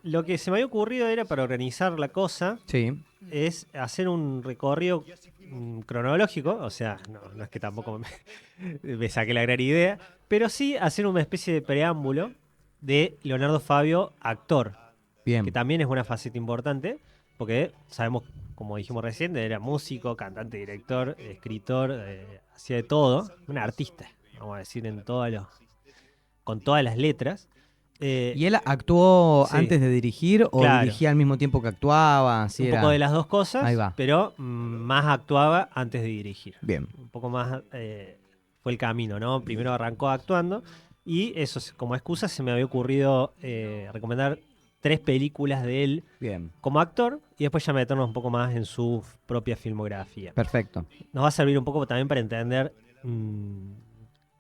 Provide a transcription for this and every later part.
lo que se me había ocurrido era para organizar la cosa, Sí, es hacer un recorrido cronológico, o sea, no es que tampoco me saqué la gran idea, pero sí hacer una especie de preámbulo de Leonardo Fabio, actor, que bien. también es una faceta importante, porque sabemos, como dijimos recién, era músico, cantante, director, escritor, hacía de todo, un artista, vamos a decir, con todas las letras. Eh, ¿Y él actuó sí, antes de dirigir o claro, dirigía al mismo tiempo que actuaba? Así un poco de era. las dos Ahí cosas, va. pero más actuaba antes de dirigir. Bien. Un poco más fue el camino, ¿no? Primero arrancó actuando y eso, como excusa, se me había ocurrido recomendar 3 películas de él Bien. como actor y después ya meternos un poco más en su propia filmografía. Perfecto. Nos va a servir un poco también para entender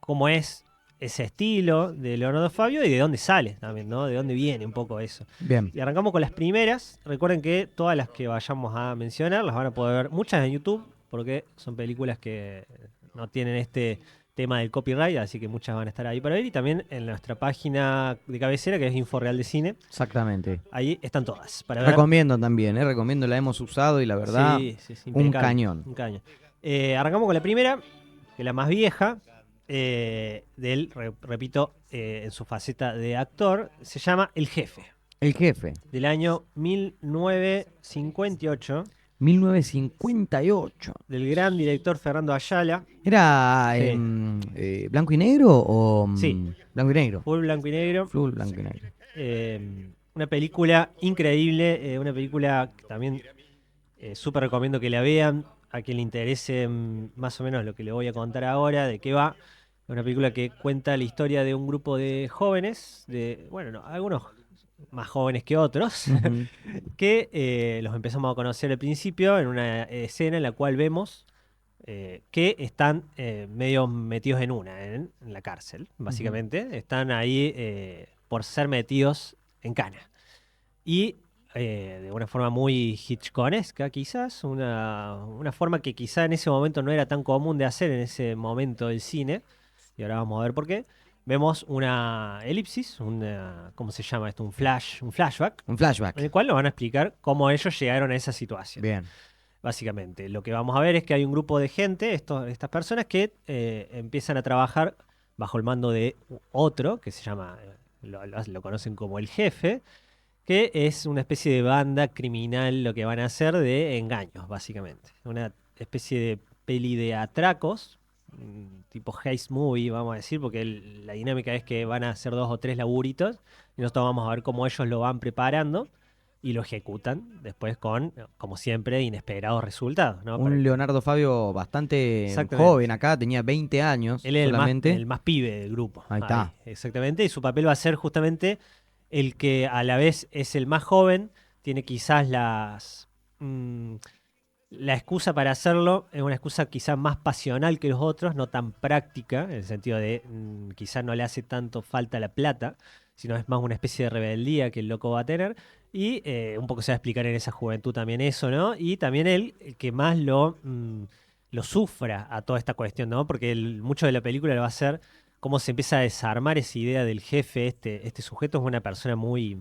cómo es ese estilo de Leonardo Fabio y de dónde sale también, ¿no? De dónde viene un poco eso. Bien. Y arrancamos con las primeras. Recuerden que todas las que vayamos a mencionar las van a poder ver, muchas en YouTube, porque son películas que no tienen este tema del copyright, así que muchas van a estar ahí para ver. Y también en nuestra página de cabecera, que es Inforeal de Cine, Exactamente. ahí están todas para ver. Recomiendo también, ¿eh? Recomiendo, la hemos usado y la verdad, Sí, sí, sí, un impecable. cañón. Un caño. Arrancamos con la primera, que es la más vieja, de él, repito, en su faceta de actor, se llama El Jefe, El jefe. del año 1958, 1958. del gran director Fernando Ayala. ¿Era Sí, blanco y negro o sí, blanco y negro? full blanco y negro. Full blanco y negro. Una película increíble, una película que también súper recomiendo que la vean. A quien le interese más o menos lo que le voy a contar ahora, de qué va. Es una película que cuenta la historia de un grupo de jóvenes, bueno, no, algunos más jóvenes que otros, Ujú. que los empezamos a conocer al principio en una escena en la cual vemos que están medio metidos en la cárcel, Ujú. básicamente. Están ahí por ser metidos en cana. Y de una forma muy hitchconesca, quizás, una forma que quizá en ese momento no era tan común de hacer en ese momento del cine, y ahora vamos a ver por qué. Vemos una elipsis, ¿cómo se llama esto? Un flashback, Un en flashback. el cual nos van a explicar cómo ellos llegaron a esa situación. Bien. Básicamente, lo que vamos a ver es que hay un grupo de gente, estas personas que empiezan a trabajar bajo el mando de otro, que se llama, lo conocen como el jefe, que es una especie de banda criminal lo que van a hacer de engaños, básicamente. Una especie de peli de atracos, tipo heist movie, vamos a decir, porque la dinámica es que van a hacer 2 o 3 laburitos y nosotros vamos a ver cómo ellos lo van preparando y lo ejecutan después con, como siempre, inesperados resultados, ¿no? Un Leonardo Fabio bastante Exactamente. joven acá, tenía 20 años Él es solamente. el más pibe del grupo, Ahí ahí, está. exactamente. Y su papel va a ser justamente el que a la vez es el más joven, tiene quizás la excusa para hacerlo, es una excusa quizás más pasional que los otros, no tan práctica, en el sentido de quizás no le hace tanto falta la plata, sino es más una especie de rebeldía que el loco va a tener. Y un poco se va a explicar en esa juventud también eso, ¿no? Y también él, el que más lo sufra a toda esta cuestión, ¿no? Porque mucho de la película lo va a ser cómo se empieza a desarmar esa idea del jefe. Este sujeto es una persona muy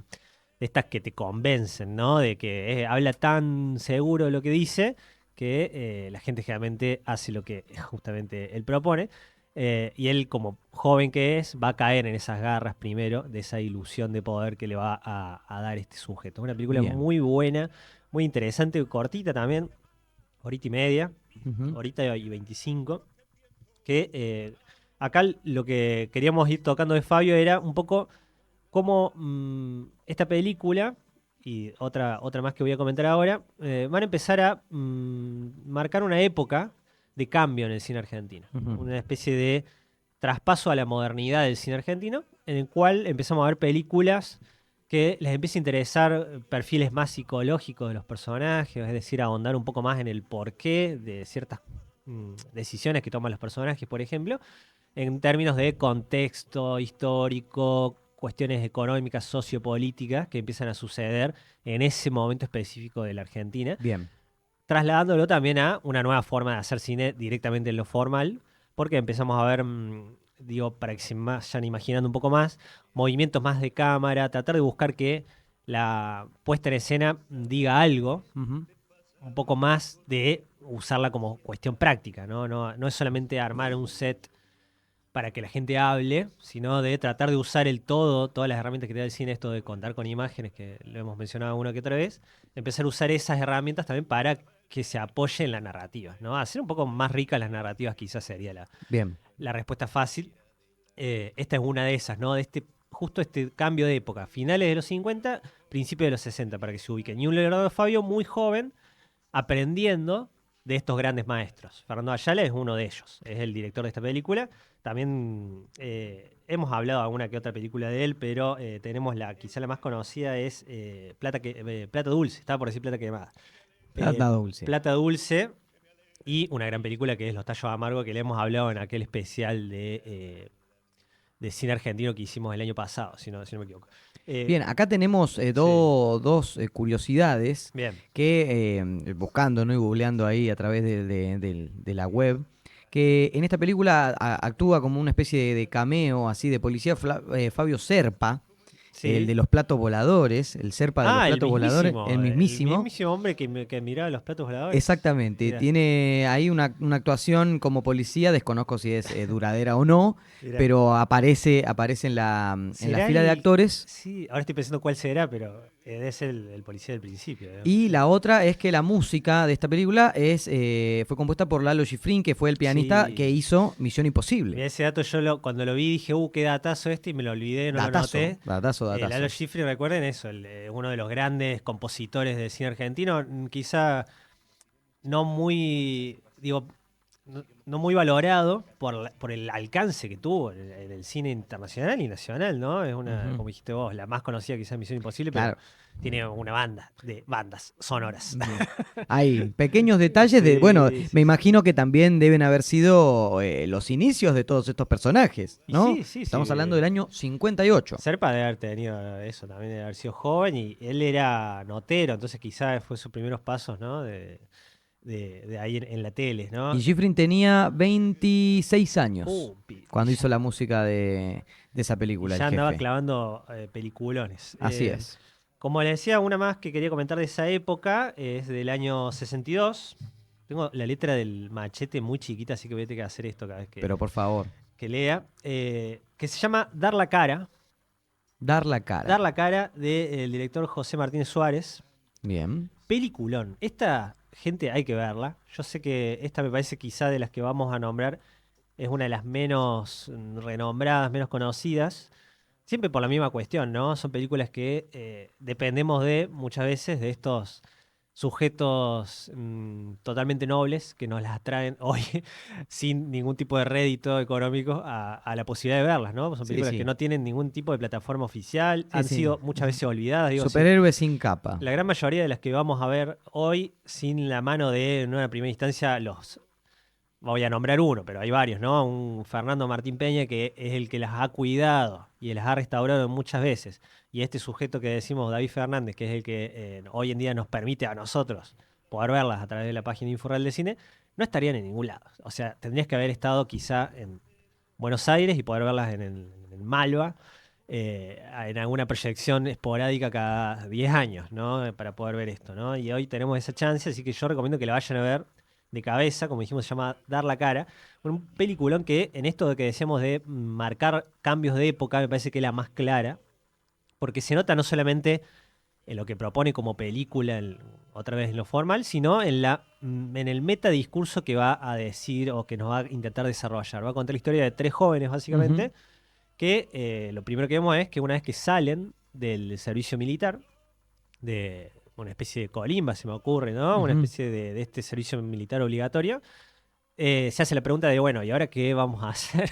de estas que te convencen, ¿no? De que habla tan seguro de lo que dice que la gente generalmente hace lo que justamente él propone. Y él, como joven que es, va a caer en esas garras primero de esa ilusión de poder que le va a dar este sujeto. Es una película Bien. muy buena, muy interesante, cortita también, horita y media, Ujú. horita y 25, que acá lo que queríamos ir tocando de Fabio era un poco cómo esta película y otra más que voy a comentar ahora van a empezar a marcar una época de cambio en el cine argentino. Ujú. Una especie de traspaso a la modernidad del cine argentino, en el cual empezamos a ver películas que les empieza a interesar perfiles más psicológicos de los personajes, es decir, ahondar un poco más en el porqué de ciertas decisiones que toman los personajes, por ejemplo, en términos de contexto histórico, cuestiones económicas, sociopolíticas que empiezan a suceder en ese momento específico de la Argentina, Bien. trasladándolo también a una nueva forma de hacer cine directamente en lo formal, porque empezamos a ver, digo, para que se vayan imaginando un poco más, movimientos más de cámara, tratar de buscar que la puesta en escena diga algo, Ujú. un poco más de usarla como cuestión práctica, ¿no? No es solamente armar un set para que la gente hable, sino de tratar de usar todas las herramientas que te da el cine, esto de contar con imágenes, que lo hemos mencionado una que otra vez, empezar a usar esas herramientas también para que se apoyen las narrativas, ¿no? Hacer un poco más ricas las narrativas quizás sería Bien. la respuesta fácil. Esta es una de esas, ¿no? Justo este cambio de época, finales de los 50, principios de los 60, para que se ubiquen. Y un Leonardo Fabio muy joven, aprendiendo de estos grandes maestros. Fernando Ayala es uno de ellos, es el director de esta película. También hemos hablado de alguna que otra película de él, pero tenemos quizá la más conocida es Plata Dulce, estaba por decir Plata Quemada. Plata dulce. Plata Dulce y una gran película que es Los Tallos Amargos, que le hemos hablado en aquel especial de cine argentino que hicimos el año pasado, si no me equivoco. Bien, acá tenemos Sí, dos curiosidades bien. que buscando, ¿no? Y googleando ahí a través de la web, que en esta película actúa como una especie de cameo así de policía Fabio Serpa, el Sí. de los platos voladores, el Serpa de los El platos voladores, mismísimo, el el mismísimo. mismísimo hombre que miraba los platos voladores. Exactamente, Mira, tiene ahí una actuación como policía, desconozco si es duradera o no, mira. pero aparece en la ¿Será fila de actores. Sí, ahora estoy pensando cuál será, pero debe ser el policía del principio, digamos. Y la otra es que la música de esta película fue compuesta por Lalo Schifrin, que fue el pianista que Sí. hizo Misión Imposible. Mira, ese dato cuando lo vi dije, qué datazo este, y me lo olvidé, no lo Datazo, anoté. datazo, Lalo datazo. Schifrin, recuerden eso, uno de los grandes compositores del cine argentino, quizá no muy, digo, no muy valorado por el alcance que tuvo en el cine internacional y nacional, ¿no? Es Ujú. como dijiste vos, la más conocida quizás Misión Imposible, pero Claro. tiene una banda de bandas sonoras. Bien. Hay pequeños detalles bueno, Sí, me sí, sí. imagino que también deben haber sido los inicios de todos estos personajes, Y ¿no? sí, sí, sí. Estamos hablando del año 58. Serpa debe haber tenido eso, también de haber sido joven y él era notero, entonces quizás fue sus primeros pasos, ¿no? De ahí en la tele, ¿no? Y Schifrin tenía 26 años Uh, pi- y cuando ya, hizo la música de esa y película, El ya andaba Jefe. clavando peliculones. Así es. Como le decía, una más que quería comentar de esa época es del año 62. Tengo la letra del machete muy chiquita, así que voy a tener que hacer esto cada vez Pero por favor, que lea. Que se llama Dar la cara. dar la cara. Dar la cara del director José Martínez Suárez. Bien. Peliculón. Esta, gente, hay que verla. Yo sé que esta me parece quizá de las que vamos a nombrar. Es una de las menos renombradas, menos conocidas. Siempre por la misma cuestión, ¿no? Son películas que dependemos muchas veces, de estos sujetos totalmente nobles que nos las traen hoy sin ningún tipo de rédito económico a la posibilidad de verlas, ¿no? Son Sí, películas que sí. no tienen ningún tipo de plataforma oficial, Sí, han sí. sido muchas veces olvidadas, digo, Superhéroe sin capa. la gran mayoría de las que vamos a ver hoy, sin la mano de, en una primera instancia, voy a nombrar uno, pero hay varios, ¿no? Un Fernando Martín Peña que es el que las ha cuidado y las ha restaurado muchas veces. Y este sujeto que decimos, David Fernández, que es el que hoy en día nos permite a nosotros poder verlas a través de la página Inforreal de Cine, no estarían en ningún lado. O sea, tendrías que haber estado quizá en Buenos Aires y poder verlas en el Malva, en alguna proyección esporádica cada 10 años, ¿no? Para poder ver esto, ¿no? Y hoy tenemos esa chance, así que yo recomiendo que la vayan a ver de cabeza, como dijimos, se llama Dar la cara. Un peliculón que en esto de que decíamos de marcar cambios de época, me parece que es la más clara, porque se nota no solamente en lo que propone como película, otra vez en lo formal, sino en el metadiscurso que va a decir o que nos va a intentar desarrollar. Va a contar la historia de tres jóvenes, Ujú. básicamente, que lo primero que vemos es que una vez que salen del servicio militar, de una especie de colimba, se me ocurre, ¿no? Una Ujú. especie de este servicio militar obligatorio, se hace la pregunta de, bueno, ¿y ahora qué vamos a hacer?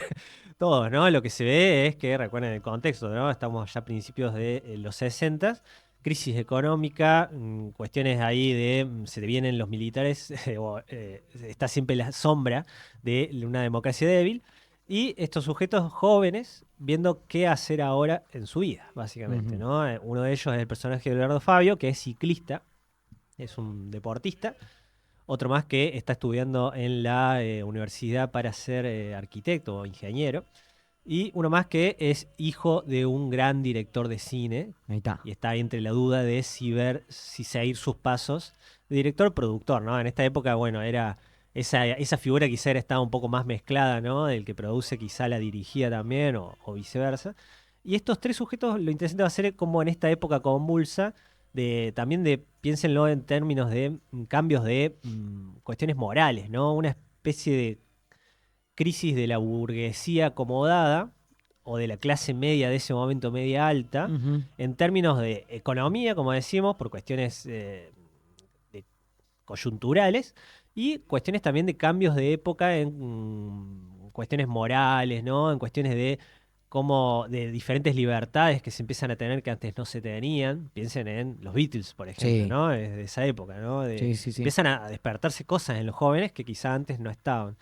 Todos, ¿no? Lo que se ve es que, recuerden el contexto, ¿no? Estamos ya a principios de los 60, crisis económica, cuestiones ahí de, se te vienen los militares, está siempre la sombra de una democracia débil, y estos sujetos jóvenes viendo qué hacer ahora en su vida, básicamente, Ujú. ¿no? Uno de ellos es el personaje de Leonardo Fabio, que es ciclista, es un deportista. Otro más que está estudiando en la universidad para ser arquitecto o ingeniero. Y uno más que es hijo de un gran director de cine Ahí está. y está entre la duda de si seguir sus pasos de director-productor, ¿no? En esta época, bueno, era esa figura quizá estaba un poco más mezclada, ¿no? El que produce quizá la dirigía también o viceversa. Y estos tres sujetos, lo interesante va a ser como en esta época convulsa, también piénsenlo en términos de cambios de cuestiones morales, ¿no? Una especie de crisis de la burguesía acomodada o de la clase media de ese momento, media alta, Ujú. en términos de economía, como decimos, por cuestiones de coyunturales y cuestiones también de cambios de época en cuestiones morales, ¿no? En cuestiones de cómo de diferentes libertades que se empiezan a tener que antes no se tenían. Piensen en los Beatles, por ejemplo, Sí, ¿no? Es de esa época, ¿no? sí, sí, sí. Empiezan a despertarse cosas en los jóvenes que quizá antes no estaban.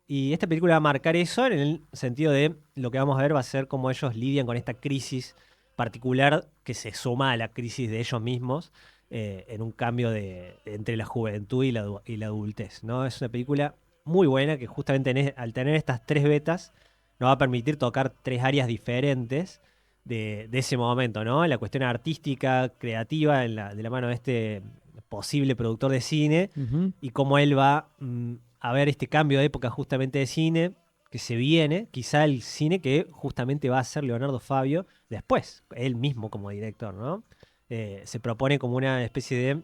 Y esta película va a marcar eso en el sentido de lo que vamos a ver va a ser cómo ellos lidian con esta crisis particular que se suma a la crisis de ellos mismos en un cambio entre la juventud y la adultez, ¿no? Es una película muy buena que justamente al tener estas tres vetas nos va a permitir tocar tres áreas diferentes de ese momento, ¿no? La cuestión artística, creativa, de la mano de este posible productor de cine Ujú. y cómo él va a ver este cambio de época justamente de cine que se viene, quizá el cine que justamente va a hacer Leonardo Fabio después, él mismo como director, ¿no? Se propone como una especie de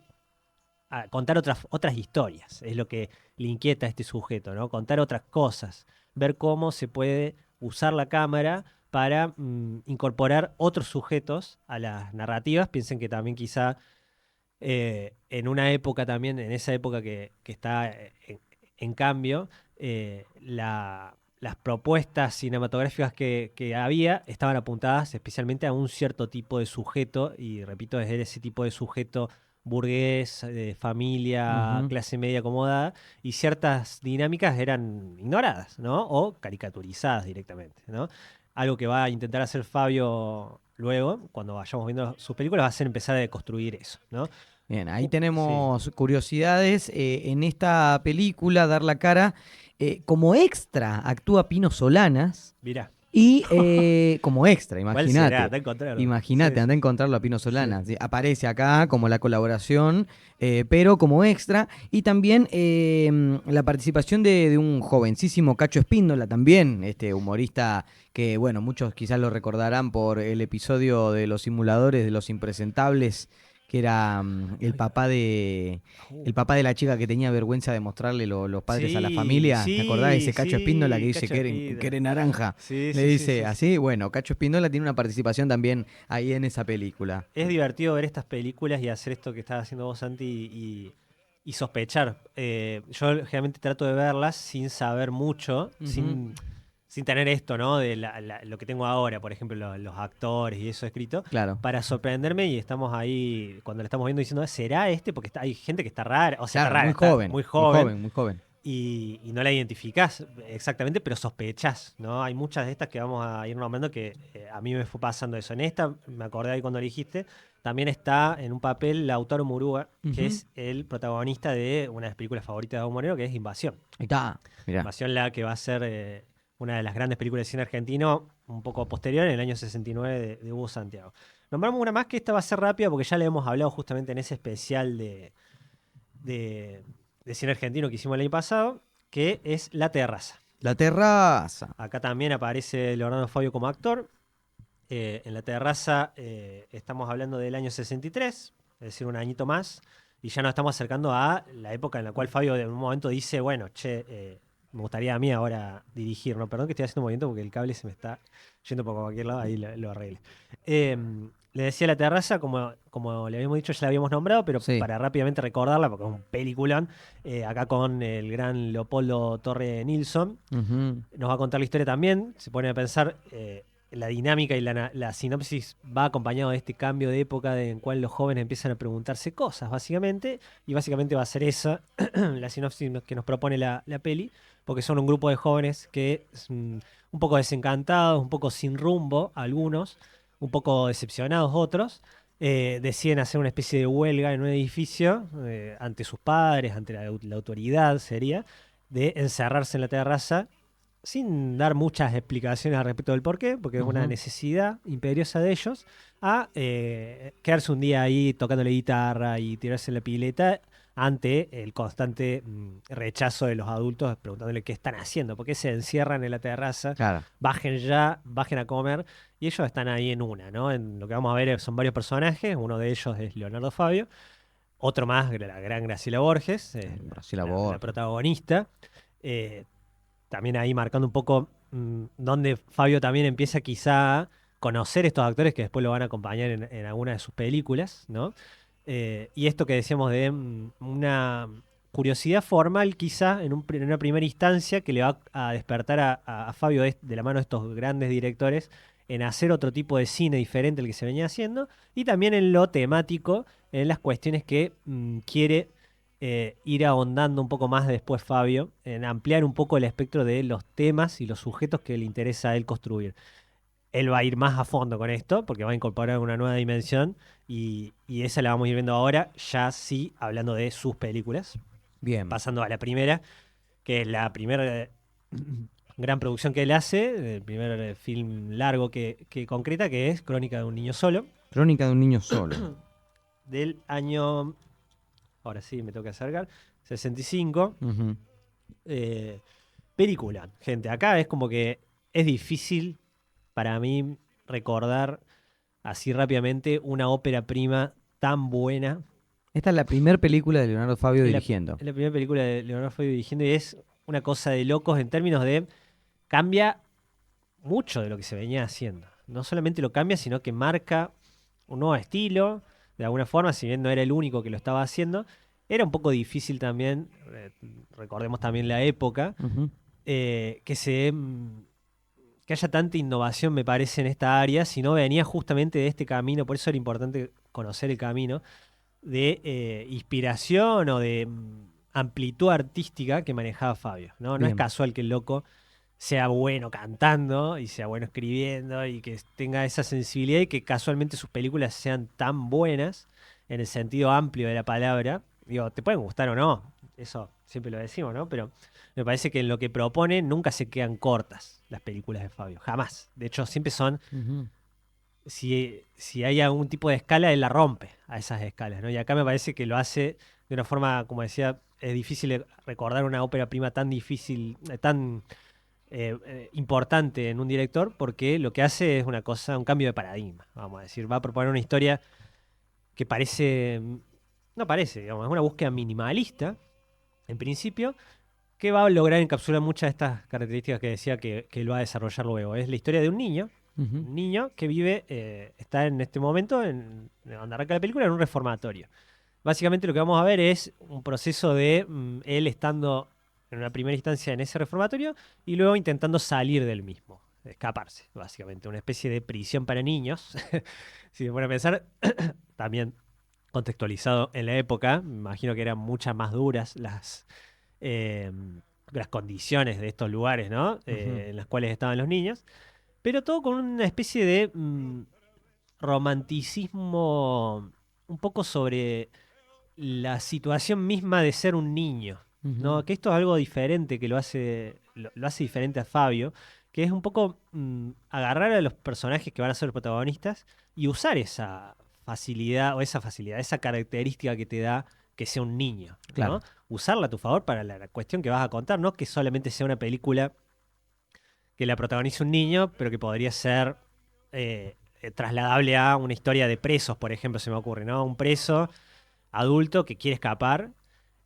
contar otras historias, es lo que le inquieta a este sujeto, ¿no? Contar otras cosas, ver cómo se puede usar la cámara para incorporar otros sujetos a las narrativas. Piensen que también quizá en una época también, en esa época que está en cambio, las propuestas cinematográficas que había estaban apuntadas especialmente a un cierto tipo de sujeto, y repito, es ese tipo de sujeto burgués, de familia, Ujú. clase media acomodada, y ciertas dinámicas eran ignoradas, ¿no? O caricaturizadas directamente, ¿no? Algo que va a intentar hacer Fabio luego, cuando vayamos viendo sus películas, va a ser empezar a deconstruir eso, ¿no? Bien, ahí Sí. tenemos curiosidades. En esta película, Dar la cara, como extra actúa Pino Solanas. Mirá. Y como extra, ¿Cuál será? imagínate. Anda a encontrarlo. Sí, Imagínate, anda sí. a encontrarlo a Pino Sí. Solanas. Aparece acá como la colaboración, pero como extra. Y también la participación de un jovencísimo Cacho Espíndola, también, este humorista que, bueno, muchos quizás lo recordarán por el episodio de los simuladores de los impresentables, que era Uh. el papá de la chica que tenía vergüenza de mostrarle los padres a la Sí, familia. ¿Te acordás de sí, ese Cacho Espíndola que sí. dice Cacho que Pidra. eres naranja? Sí, Le sí, sí, dice sí, sí. así. Bueno, Cacho Espíndola tiene una participación también ahí en esa película. Es divertido ver estas películas y hacer esto que estás haciendo vos, Santi, y sospechar. Yo generalmente trato de verlas sin saber mucho, Ujú. sin tener esto, ¿no? De lo que tengo ahora, por ejemplo, los actores y eso escrito, Claro, para sorprenderme y estamos ahí, cuando lo estamos viendo, diciendo, ¿será este? Porque hay gente que está rara, o sea, está claro, rara, muy está joven, muy muy joven joven, muy joven. y no la identificás exactamente, pero sospechás, ¿no? Hay muchas de estas que vamos a ir nombrando que a mí me fue pasando eso. En esta, me acordé ahí cuando dijiste, también está en un papel Lautaro Murúa, que Ujú. es el protagonista de una de las películas favoritas de Evo Moreno, que es Invasión. Ahí está, mirá. Invasión, la que va a ser una de las grandes películas de cine argentino, un poco posterior, en el año 69 de Hugo Santiago. Nombramos una más que esta va a ser rápida porque ya le hemos hablado justamente en ese especial de, de cine argentino que hicimos el año pasado, que es La Terraza. La terraza. Acá también aparece Leonardo Fabio como actor. En La Terraza estamos hablando del año 63, es decir, un añito más, y ya nos estamos acercando a la época en la cual Fabio de un momento dice, bueno, che, me gustaría a mí ahora dirigir, ¿no? Perdón que estoy haciendo un movimiento porque el cable se me está yendo por cualquier lado, ahí lo arregle. Eh, Le decía La Terraza, como le habíamos dicho, ya la habíamos nombrado, pero Sí. para rápidamente recordarla, porque es un peliculón, acá con el gran Leopoldo Torre Nilsson, Ujú. nos va a contar la historia también, se pone a pensar, la dinámica y la sinopsis va acompañado de este cambio de época en cual los jóvenes empiezan a preguntarse cosas, básicamente, y básicamente va a ser esa la sinopsis que nos propone la peli, porque son un grupo de jóvenes que un poco desencantados, un poco sin rumbo, algunos, un poco decepcionados otros, deciden hacer una especie de huelga en un edificio ante sus padres, ante la autoridad sería, de encerrarse en la terraza sin dar muchas explicaciones al respecto del por qué, porque es una necesidad imperiosa de ellos, a quedarse un día ahí tocándole guitarra y tirarse en la pileta ante el constante rechazo de los adultos preguntándole qué están haciendo, por qué se encierran en la terraza, Claro. bajen ya, bajen a comer, y ellos están ahí en una, ¿no? En lo que vamos a ver son varios personajes, uno de ellos es Leonardo Fabio, otro más, la gran Graciela Borges, Graciela la Borges. protagonista. eh, También ahí marcando un poco donde Fabio también empieza quizá a conocer estos actores que después lo van a acompañar en alguna de sus películas, ¿no? Y esto que decíamos de una curiosidad formal quizá en una primera instancia que le va a despertar a Fabio de la mano de estos grandes directores en hacer otro tipo de cine diferente al que se venía haciendo y también en lo temático, en las cuestiones que quiere ir ahondando un poco más después Fabio, en ampliar un poco el espectro de los temas y los sujetos que le interesa a él construir. Él va a ir más a fondo con esto, porque va a incorporar una nueva dimensión, y esa la vamos a ir viendo ahora, ya sí, hablando de sus películas. Bien. Pasando a la primera, que es la primera gran producción que él hace, el primer film largo que concreta, que es Crónica de un niño solo, Crónica de un niño solo. del año, ahora sí me toca acercar, 65. Ujú. Eh, Película, gente. Acá es como que es difícil para mí recordar así rápidamente una ópera prima tan buena. Esta es la primera película de Leonardo Fabio Es la, dirigiendo. es la primera película de Leonardo Fabio dirigiendo y es una cosa de locos en términos de cambia mucho de lo que se venía haciendo. No solamente lo cambia, sino que marca un nuevo estilo. De alguna forma, si bien no era el único que lo estaba haciendo, era un poco difícil también, recordemos también la época, Ujú. que que haya tanta innovación, me parece, en esta área, si no venía justamente de este camino, por eso era importante conocer el camino, de inspiración o de amplitud artística que manejaba Fabio, ¿no? No es Bien. casual que el loco sea bueno cantando y sea bueno escribiendo y que tenga esa sensibilidad y que casualmente sus películas sean tan buenas en el sentido amplio de la palabra. Digo, te pueden gustar o no, eso siempre lo decimos, ¿no? Pero me parece que en lo que propone nunca se quedan cortas las películas de Fabio, jamás. De hecho, siempre son, Ujú. si hay algún tipo de escala, él la rompe a esas escalas, ¿no? Y acá me parece que lo hace de una forma, como decía, es difícil recordar una ópera prima tan difícil, tan importante en un director, porque lo que hace es una cosa, un cambio de paradigma, vamos a decir. Va a proponer una historia que parece, no parece, digamos, es una búsqueda minimalista, en principio, que va a lograr encapsular muchas de estas características que decía que él va a desarrollar luego. Es la historia de Ujú. un niño que vive, está en este momento, donde arranca la película, en un reformatorio. Básicamente lo que vamos a ver es un proceso de él estando en una primera instancia en ese reformatorio y luego intentando salir del mismo, escaparse, básicamente. Una especie de prisión para niños. Si me pone a pensar, también contextualizado en la época, me imagino que eran muchas más duras eh, las condiciones de estos lugares, ¿no? Ujú. En las cuales estaban los niños, pero todo con una especie de romanticismo un poco sobre la situación misma de ser un niño, Ujú. ¿no? Que esto es algo diferente que lo hace diferente a Fabio, que es un poco agarrar a los personajes que van a ser los protagonistas y usar esa facilidad, esa característica que te da que sea un niño, ¿no? Claro. Usarla a tu favor para la cuestión que vas a contar, no que solamente sea una película que la protagonice un niño, pero que podría ser trasladable a una historia de presos, por ejemplo, se me ocurre, ¿no? Un preso adulto que quiere escapar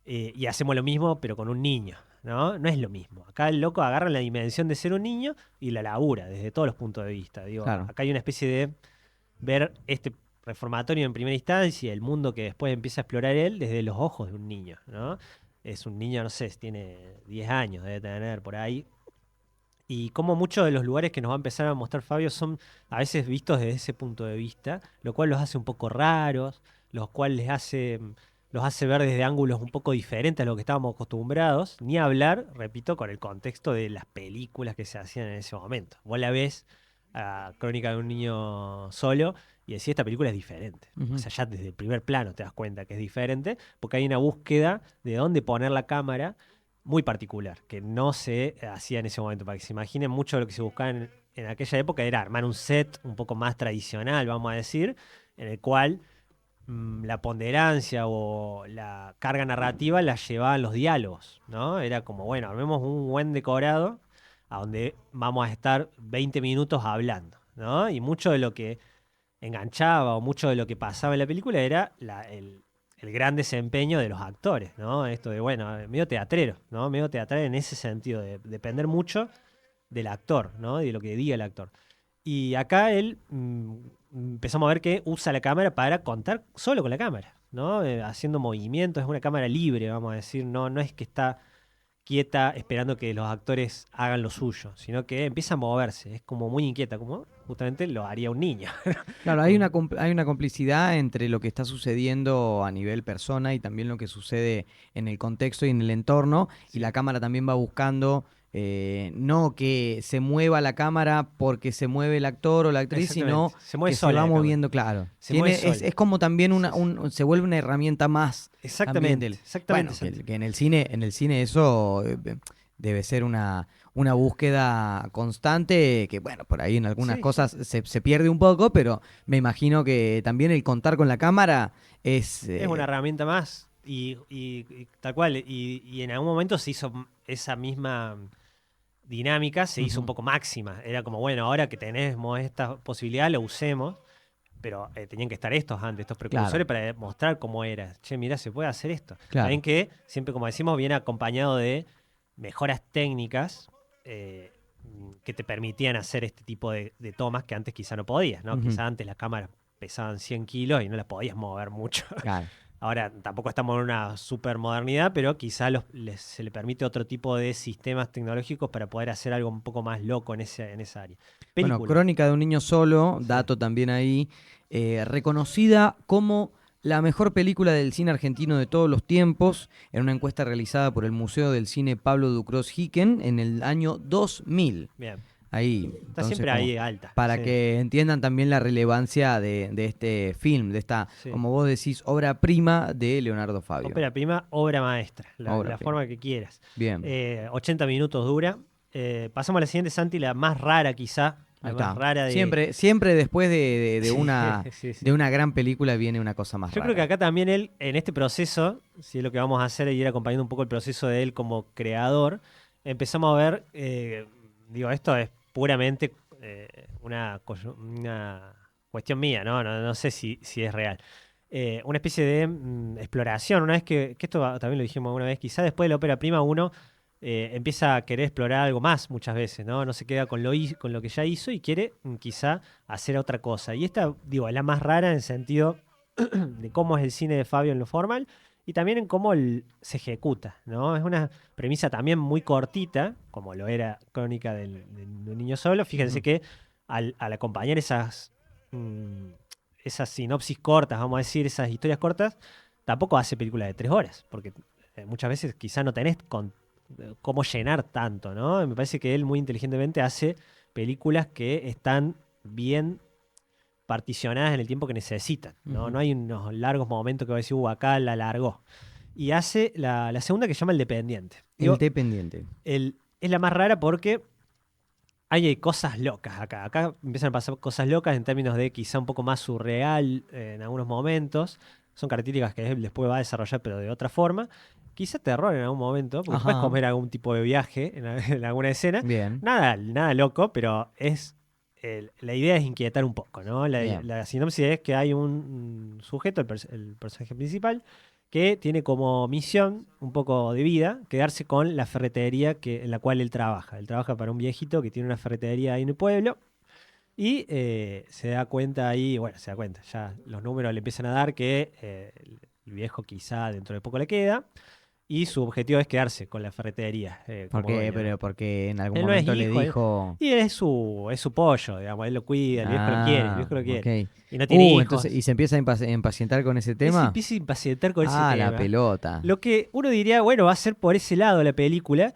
y hacemos lo mismo, pero con un niño, ¿no? No es lo mismo. Acá el loco agarra la dimensión de ser un niño y la labura desde todos los puntos de vista. Digo, Claro. acá hay una especie de ver este reformatorio en primera instancia, el mundo que después empieza a explorar él desde los ojos de un niño, ¿no? Es un niño, no sé, tiene 10 años, debe tener por ahí. Y como muchos de los lugares que nos va a empezar a mostrar Fabio son a veces vistos desde ese punto de vista, lo cual los hace un poco raros, los cuales los hace ver desde ángulos un poco diferentes a lo que estábamos acostumbrados, ni hablar, repito, con el contexto de las películas que se hacían en ese momento. Vos la ves a Crónica de un niño solo y decís, esta película es diferente. O Ujú. sea, ya desde el primer plano te das cuenta que es diferente, porque hay una búsqueda de dónde poner la cámara muy particular, que no se hacía en ese momento. Para que se imaginen, mucho de lo que se buscaba en aquella época era armar un set un poco más tradicional, vamos a decir, en el cual la ponderancia o la carga narrativa la llevaban los diálogos, ¿no? Era como, bueno, armemos un buen decorado a donde vamos a estar 20 minutos hablando, ¿no? Y mucho de lo que enganchaba o mucho de lo que pasaba en la película era el gran desempeño de los actores, ¿no? Esto de, bueno, medio teatrero, ¿no? Medio teatral en ese sentido, de depender mucho del actor, ¿no? De lo que diga el actor. Y acá él empezamos a ver que usa la cámara para contar solo con la cámara, ¿no? Haciendo movimientos, es una cámara libre, vamos a decir, no es que está quieta esperando que los actores hagan lo suyo, sino que empieza a moverse, es como muy inquieta, como justamente lo haría un niño. Claro, hay una complicidad entre lo que está sucediendo a nivel persona y también lo que sucede en el contexto y en el entorno, y Sí, la cámara también va buscando no que se mueva la cámara porque se mueve el actor o la actriz, exactamente. sino Se mueve que se sola va la cámara. moviendo, claro. Se mueve Es sola. como también Sí, sí. se vuelve una herramienta más también Exactamente, del. exactamente, Bueno, Santi. que en el cine eso debe ser una búsqueda constante que, bueno, por ahí en algunas Sí, sí. cosas se pierde un poco, pero me imagino que también el contar con la cámara es. Es una herramienta más y tal cual. Y en algún momento se hizo esa misma dinámica, se hizo un Ujú, poco máxima. Era como, bueno, ahora que tenemos esta posibilidad, lo usemos. Pero tenían que estar estos antes, estos claro, precursores, para mostrar cómo era. Che, mira, se puede hacer esto. claro. También que, siempre como decimos, viene acompañado de mejoras técnicas eh, que te permitían hacer este tipo de tomas que antes quizá no podías, ¿no? Ujú, Quizá antes las cámaras pesaban 100 kilos y no las podías mover mucho. claro. Ahora tampoco estamos en una super modernidad, pero quizá se le permite otro tipo de sistemas tecnológicos para poder hacer algo un poco más loco en esa área. Bueno, Película. Crónica de un niño solo, Sí. dato también ahí, reconocida como la mejor película del cine argentino de todos los tiempos, en una encuesta realizada por el Museo del Cine Pablo Ducros Hicken en el año 2000. Bien. Ahí, Está entonces, siempre como ahí alta. para Sí. que entiendan también la relevancia de este film, de esta, Sí. como vos decís, obra prima de Leonardo Fabio. Ópera prima, obra maestra, Obra la prima. forma que quieras. Bien, 80 minutos dura. Pasamos a la siguiente, Santi, la más rara quizá, ahí la más está. rara de... Siempre, siempre después Sí, sí, de sí. una gran película viene una cosa más Yo creo que rara. acá también él, en este proceso, si es lo que vamos a hacer, es ir acompañando un poco el proceso de él como creador, empezamos a ver, digo, esto es puramente una cuestión mía, ¿no? No sé si es real. Una especie de exploración, una vez que esto también lo dijimos una vez, quizá después de la ópera prima uno empieza a querer explorar algo más muchas veces, ¿no? No se queda con lo que ya hizo y quiere quizá hacer otra cosa. Y esta, digo, es la más rara en el sentido de cómo es el cine de Fabio en lo formal y también en cómo se ejecuta, ¿no? Es una premisa también muy cortita, como lo era Crónica de un niño solo. Fíjense Ujú. que al acompañar mm, esas sinopsis cortas, vamos a decir, esas historias cortas, tampoco hace películas de 3 horas, porque muchas veces quizá no tenés cómo llenar tanto, ¿no? Me parece que él muy inteligentemente hace películas que están bien particionadas en el tiempo que necesitan, ¿no? Ujú. No hay unos largos momentos que va a decir, acá la alargó. Y hace la segunda que se llama El Dependiente. El Digo, dependiente. es la más rara porque hay cosas locas acá. Acá empiezan a pasar cosas locas en términos de quizá un poco más surreal en algunos momentos. Son características que él después va a desarrollar, pero de otra forma. Quizá terror en algún momento, porque puedes Ajá. comer algún tipo de viaje en alguna escena. Bien, Nada loco, pero la idea es inquietar un poco, ¿no? bien. La sinopsis es que hay un sujeto, el personaje principal, que tiene como misión, un poco de vida, quedarse con la ferretería en la cual él trabaja. Él trabaja para un viejito que tiene una ferretería ahí en el pueblo y se da cuenta ahí, bueno, se da cuenta, ya los números le empiezan a dar que el viejo quizá dentro de poco le queda y su objetivo es quedarse con la ferretería como Porque, dueño, ¿no? pero porque en algún Él no es momento le hijo, dijo. y es su pollo, digamos, él lo cuida, el viejo lo quiere, el Ah, viejo lo ok. quiere. Y no tiene Entonces, ¿y hijos. se empieza a impacientar con ese Él se tema? empieza a impacientar con ese Ah, la tema. pelota. Lo que uno diría, bueno, va a ser por ese lado la película,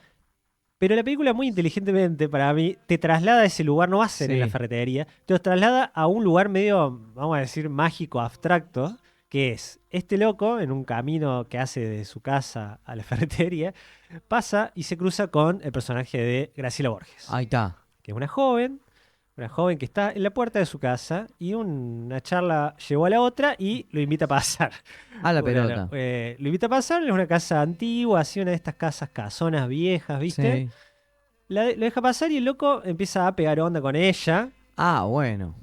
pero la película muy inteligentemente para mí te traslada a ese lugar, no va a ser en la Sí. ferretería, te los traslada a un lugar medio, vamos a decir, mágico, abstracto, que es este loco en un camino que hace de su casa a la ferretería, pasa y se cruza con el personaje de Graciela Borges, Ahí está. que es una joven que está en la puerta de su casa y una charla llevó a la otra y lo invita a pasar. A la Bueno, pelota. lo invita a pasar, es una casa antigua, así una de estas casas casonas viejas, ¿viste? Sí. Lo deja pasar y el loco empieza a pegar onda con ella. Ah, bueno.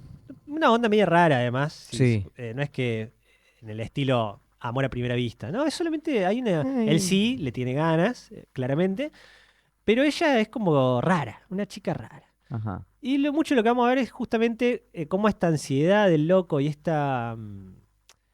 Una onda media rara, además. Sí. No es que en el estilo amor a primera vista, ¿no? Es solamente hay una. Él Ay. sí le tiene ganas, claramente, pero ella es como rara, una chica rara. Ajá. Y mucho lo que vamos a ver es justamente cómo esta ansiedad del loco y esta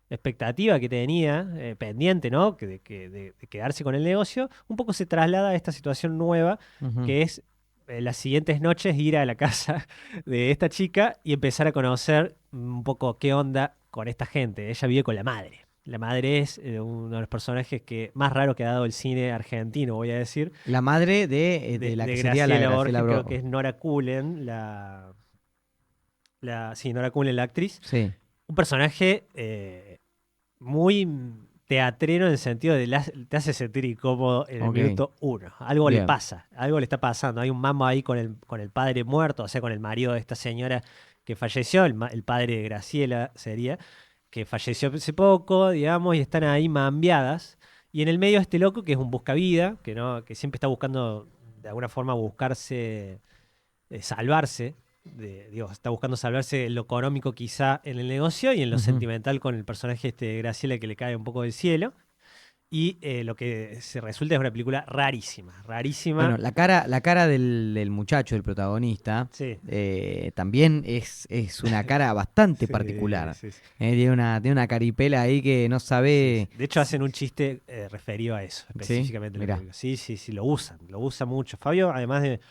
expectativa que tenía pendiente, ¿no? De quedarse con el negocio, un poco se traslada a esta situación nueva, Ujú. que es las siguientes noches ir a la casa de esta chica y empezar a conocer un poco qué onda con esta gente. Ella vive con la madre. La madre es uno de los personajes que más raro que ha dado el cine argentino, voy a decir. La madre de la De que sería la Graciela Graciela Borges, creo que Bro. es Nora Cullen, sí, Nora Cullen, la actriz. Sí. Un personaje muy teatrero en el sentido de te hace sentir incómodo en el Ok. minuto uno. Algo le Bien. pasa, algo le está pasando. Hay un mambo ahí con el padre muerto, o sea, con el marido de esta señora que falleció, el padre de Graciela sería, que falleció hace poco, digamos, y están ahí mambiadas. Y en el medio este loco que es un buscavida, que siempre está buscando de alguna forma buscarse salvarse, digo, está buscando salvarse en lo económico quizá en el negocio y en lo Ujú. sentimental con el personaje este de Graciela que le cae un poco del cielo. Y lo que se resulta es una película rarísima, Bueno, rarísima. la cara del muchacho, del protagonista, Sí, también es una cara bastante sí, particular. sí, sí, Tiene una caripela ahí que no sí, sí. sabe. De hecho hacen un chiste referido a eso, Sí, específicamente en la mirá. película. Sí, sí, sí, lo usa mucho. Fabio, además de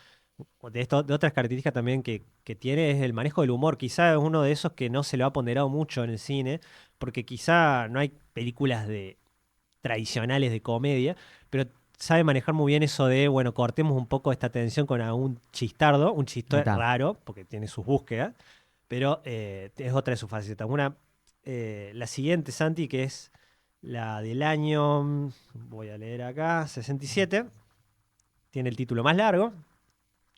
otras características también que tiene es el manejo del humor. Quizá es uno de esos que no se lo ha ponderado mucho en el cine, porque quizá no hay películas tradicionales de comedia, pero sabe manejar muy bien eso de, bueno, cortemos un poco esta tensión con algún chistardo, un Ahí chiste está. raro, porque tiene sus búsquedas, pero es otra de sus facetas. La siguiente, Santi, que es la del año, voy a leer acá, 67, tiene el título más largo,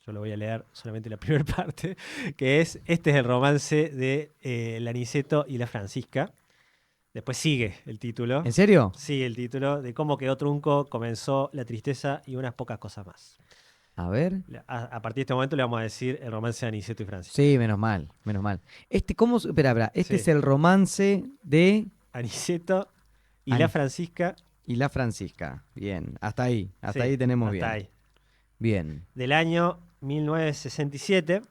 yo lo voy a leer solamente la primera parte, que es, este es el romance de el Aniceto y la Francisca. Después sigue el título. ¿En serio? Sigue el título de cómo quedó trunco, comenzó la tristeza y unas pocas cosas más. A ver. A partir de este momento le vamos a decir el romance de Aniceto y Francisca. Sí, menos mal, menos mal. Espera, espera. Este Sí, es el romance de Aniceto y la Ani Francisca. y la Francisca. Bien, hasta Sí, ahí tenemos hasta bien. ahí. Bien. Del año 1967.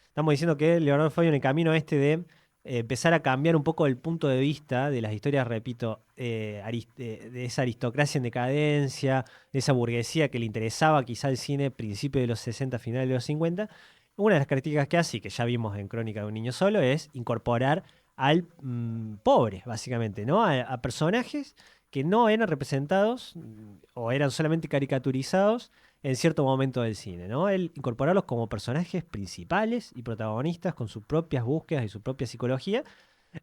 Estamos diciendo que Leonardo Fabio en el camino este de empezar a cambiar un poco el punto de vista de las historias, repito, de esa aristocracia en decadencia, de esa burguesía que le interesaba quizá el cine principio de los 60, finales de los 50. Una de las características que hace, y que ya vimos en Crónica de un niño solo, es incorporar al pobre, básicamente, ¿no? A personajes que no eran representados o eran solamente caricaturizados en cierto momento del cine, ¿no? Él incorporarlos como personajes principales y protagonistas con sus propias búsquedas y su propia psicología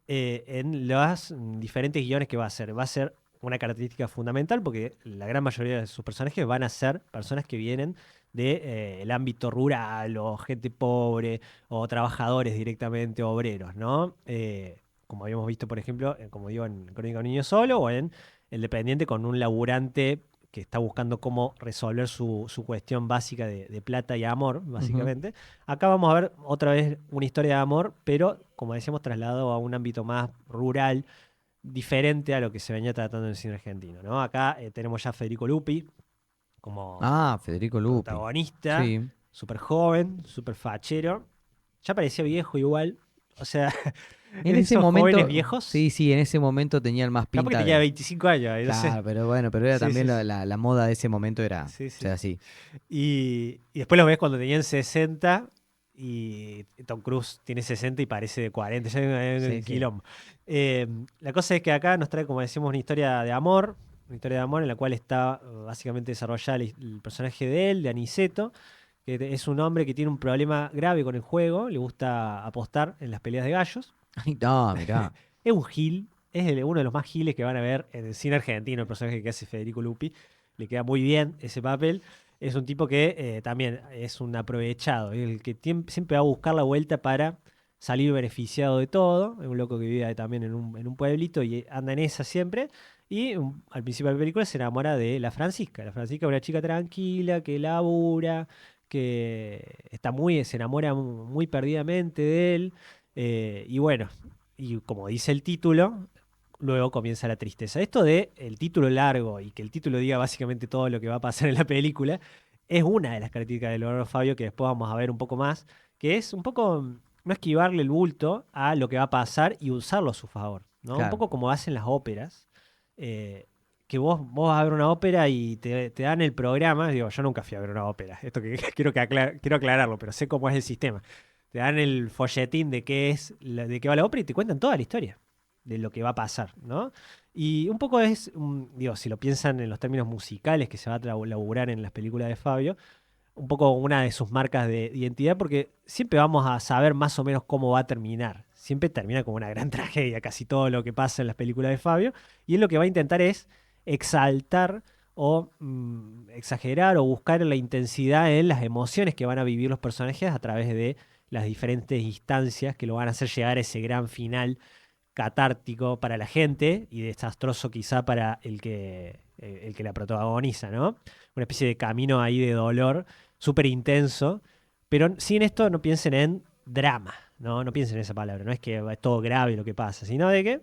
en los diferentes guiones que va a hacer. Va a ser una característica fundamental porque la gran mayoría de sus personajes van a ser personas que vienen del ámbito rural o gente pobre o trabajadores directamente, obreros, ¿no? Como habíamos visto, por ejemplo, como digo, en Crónica de un niño solo o en El Dependiente con un laburante que está buscando cómo resolver su cuestión básica de plata y amor, Ujú. básicamente. Acá vamos a ver otra vez una historia de amor, pero como decíamos, trasladado a un ámbito más rural, diferente a lo que se venía tratando en el cine argentino, ¿no? Acá tenemos ya a Federico Lupi como Ah, Federico Lupi. protagonista, Sí. súper joven, súper fachero. Ya parecía viejo igual. O sea, En ese esos jóvenes momento, viejos. sí, sí, en ese momento tenía el más Capaz que pinta tenía de. 25 años, no sé. Claro, pero bueno, pero era Sí, también sí, la, sí. la- la moda de ese momento era Sí, sí. ser así. Y después los ves cuando tenían 60 y Tom Cruise tiene 60 y parece de 40, ya hay un Sí, sí. quilombo. Eh, la cosa es que acá nos trae, como decimos, una historia de amor en la cual está básicamente desarrollada el personaje de él, de Aniceto, que es un hombre que tiene un problema grave con el juego, le gusta apostar en las peleas de gallos. Ay, no, mirá. Es un gil, uno de los más giles que van a ver en el cine argentino, el personaje que hace Federico Lupi. Le queda muy bien ese papel. Es un tipo que también es un aprovechado, el que siempre va a buscar la vuelta para salir beneficiado de todo. Es un loco que vive también en un pueblito y anda en esa siempre. Y al principio de la película se enamora de la Francisca. La Francisca es una chica tranquila, que labura, que se enamora muy perdidamente de él. Y bueno, y como dice el título, luego comienza la tristeza. Esto de el título largo y que el título diga básicamente todo lo que va a pasar en la película, es una de las características de Leonardo Fabio que después vamos a ver un poco más, que es un poco no esquivarle el bulto a lo que va a pasar y usarlo a su favor, ¿no? Un Claro. poco como hacen las óperas, eh, que vos vas a ver una ópera y te dan el programa. Digo, yo nunca fui a ver una ópera, esto que quiero aclararlo, pero sé cómo es el sistema. Te dan el folletín de de qué va la ópera y te cuentan toda la historia de lo que va a pasar, ¿no? Y un poco digo, si lo piensan en los términos musicales que se va a laburar en las películas de Fabio, un poco una de sus marcas de identidad, porque siempre vamos a saber más o menos cómo va a terminar. Siempre termina como una gran tragedia, casi todo lo que pasa en las películas de Fabio, y él lo que va a intentar es exaltar o exagerar o buscar la intensidad en las emociones que van a vivir los personajes a través de las diferentes instancias que lo van a hacer llegar a ese gran final catártico para la gente y desastroso quizá para el que la protagoniza, ¿no? Una especie de camino ahí de dolor súper intenso, pero sin esto no piensen en drama, ¿no? No piensen en esa palabra, no es que es todo grave lo que pasa, sino de que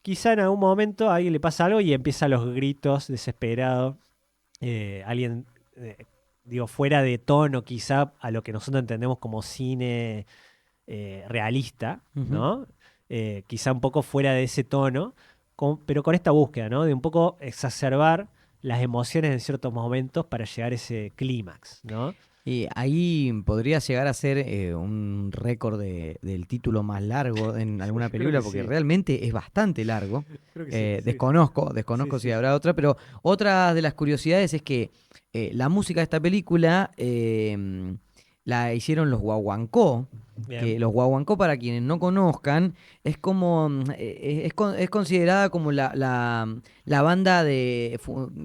quizá en algún momento a alguien le pasa algo y empiezan los gritos desesperados, alguien, digo, fuera de tono quizá a lo que nosotros entendemos como cine realista, Ujú. ¿no? Quizá un poco fuera de ese tono, pero con esta búsqueda, ¿no? De un poco exacerbar las emociones en ciertos momentos para llegar a ese clímax, ¿no? Y ahí podría llegar a ser un récord del título más largo en alguna Creo que película, porque sí, realmente es bastante largo. creo que sí, sí, sí, Desconozco si sí. habrá otra, pero otra de las curiosidades es que la música de esta película la hicieron los Guaguancó, Bien, que los Guaguancó, para quienes no conozcan, es como es considerada como la banda de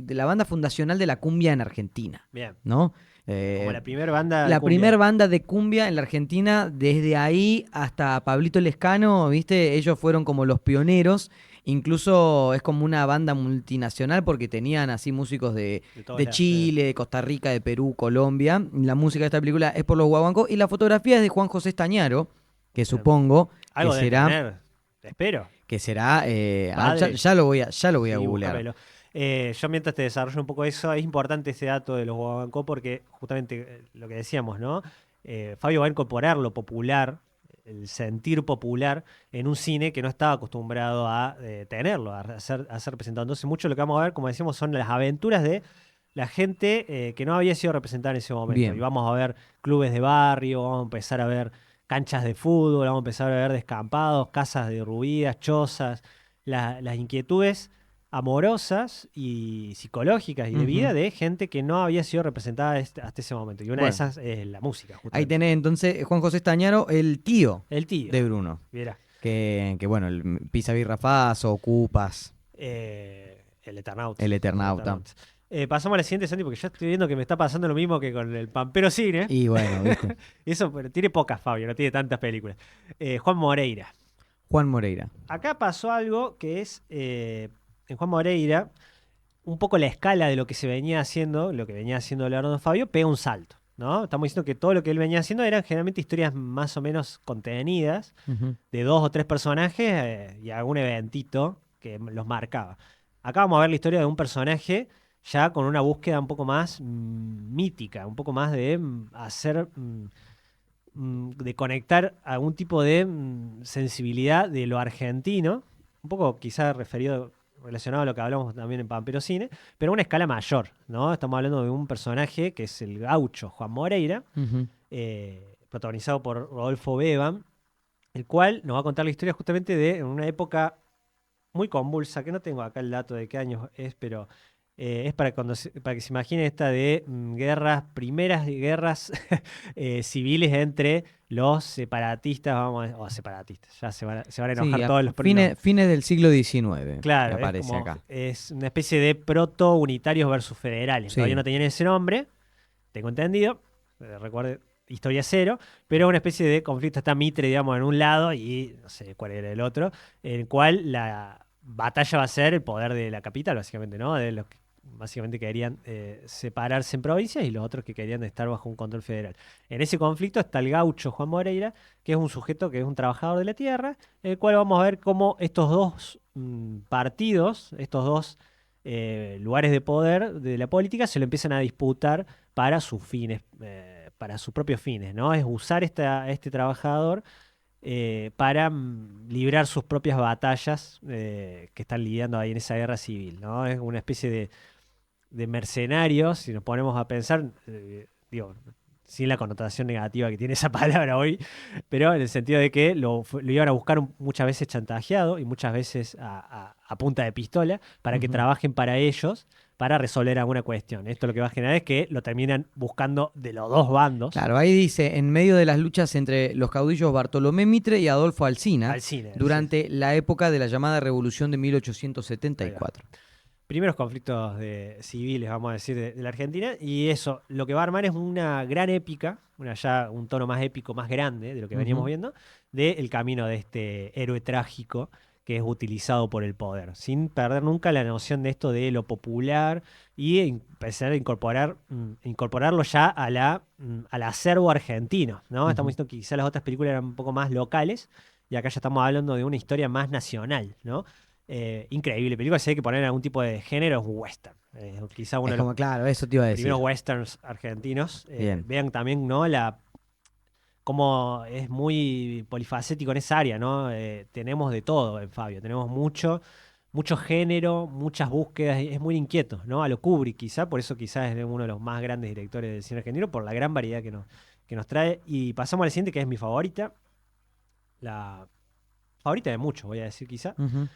la banda fundacional de la cumbia en Argentina, bien. ¿no? Como Eh, la primera banda de la primer cumbia. banda de cumbia en la Argentina, desde ahí hasta Pablito Lescano, ¿viste? Ellos fueron como los pioneros. Incluso es como una banda multinacional porque tenían así músicos De todos de lados. Chile, de Costa Rica, de Perú, Colombia. La música de esta película es por los Guaguancó y la fotografía es de Juan José Estañaro, que Bien. supongo que Algo deben será, tener, espero. ya, Padre. ya lo voy a Sí, googlear. búscamelo. Yo mientras te desarrollo un poco eso, es importante ese dato de los Guaguancó porque justamente lo que decíamos, ¿no? Fabio va a incorporar lo popular, el sentir popular en un cine que no estaba acostumbrado a tenerlo, a ser representado. Entonces mucho de lo que vamos a ver, como decíamos, son las aventuras de la gente que no había sido representada en ese momento. Y Bien. vamos a ver clubes de barrio, vamos a empezar a ver canchas de fútbol, vamos a empezar a ver descampados, casas derruidas, chozas, las inquietudes amorosas y psicológicas y de vida Ujú. de gente que no había sido representada hasta ese momento. Y una de Bueno, esas es la música, ahí justamente. tenés entonces Juan José Estañaro, el tío El tío, de Bruno. mira, Que bueno, el Pisa Birra Faso, Ocupas, el Eternauts. el El Eternauta. Eternauts. Pasamos a la siguiente, Santi, porque ya estoy viendo que me está pasando lo mismo que con el Pampero Cine. Y bueno, ¿viste? Eso, pero tiene pocas, Fabio, no tiene tantas películas. Juan Moreira. Juan Moreira. Acá pasó algo que es, en Juan Moreira, un poco la escala de lo que se venía haciendo, lo que venía haciendo Leonardo Fabio, pega un salto, ¿no? Estamos diciendo que todo lo que él venía haciendo eran generalmente historias más o menos contenidas, Ujú. de dos o tres personajes y algún eventito que los marcaba. Acá vamos a ver la historia de un personaje ya con una búsqueda un poco más mítica, un poco más de hacer, de conectar algún tipo de sensibilidad de lo argentino, un poco quizá referido, relacionado a lo que hablamos también en Pampero Cine, pero a una escala mayor, ¿no? Estamos hablando de un personaje que es el gaucho Juan Moreira, Ujú. protagonizado por Rodolfo Beban, el cual nos va a contar la historia justamente de en una época muy convulsa, que no tengo acá el dato de qué años es, pero es para, para que se imagine esta de guerras, primeras guerras civiles entre los separatistas, o separatistas, ya se van a Sí, enojar todos los fines del siglo XIX, Claro, me aparece acá. es una especie de proto-unitarios versus federales. Todavía Sí. no tenían ese nombre, tengo entendido, recuerde, historia cero, pero una especie de conflicto. Está Mitre, digamos, en un lado y no sé cuál era el otro, en el cual la batalla va a ser el poder de la capital, básicamente, ¿no? De los que básicamente querían separarse en provincias y los otros que querían estar bajo un control federal. En ese conflicto está el gaucho Juan Moreira, que es un sujeto que es un trabajador de la tierra, en el cual vamos a ver cómo estos dos partidos, estos dos lugares de poder de la política se lo empiezan a disputar para sus fines, para sus propios fines, ¿no? Es usar este trabajador para librar sus propias batallas que están lidiando ahí en esa guerra civil, ¿no? Es una especie de mercenarios, si nos ponemos a pensar, digo, sin la connotación negativa que tiene esa palabra hoy, pero en el sentido de que lo iban a buscar muchas veces chantajeado y muchas veces a punta de pistola para que Ujú. trabajen para ellos para resolver alguna cuestión. Esto lo que va a generar es que lo terminan buscando de los dos bandos Claro, ahí dice, en medio de las luchas entre los caudillos Bartolomé Mitre y Adolfo Alsina, al cine. Sí. durante la época de la llamada Revolución de Ahí va. 1874. Primeros conflictos civiles, vamos a decir, de la Argentina. Y eso, lo que va a armar es una gran épica, un tono más épico, más grande de lo que veníamos Ujú. viendo, del camino de este héroe trágico que es utilizado por el poder, sin perder nunca la noción de esto de lo popular y empezar a incorporarlo ya al acervo argentino, ¿no? Estamos Ujú. diciendo que quizás las otras películas eran un poco más locales y acá ya estamos hablando de una historia más nacional, ¿no? Increíble película, si hay que poner algún tipo de género, es un western. Quizá uno Es de los como, claro, eso te iba a primeros decir. westerns argentinos. Bien. Vean también, ¿no? Cómo es muy polifacético en esa área, ¿no? Tenemos de todo en Fabio, tenemos mucho género, muchas búsquedas, es muy inquieto, ¿no? A lo Kubrick quizá, por eso quizás es uno de los más grandes directores del cine argentino, por la gran variedad que nos trae. Y pasamos a la siguiente, que es mi favorita, la favorita de muchos, voy a decir quizá. Ujú.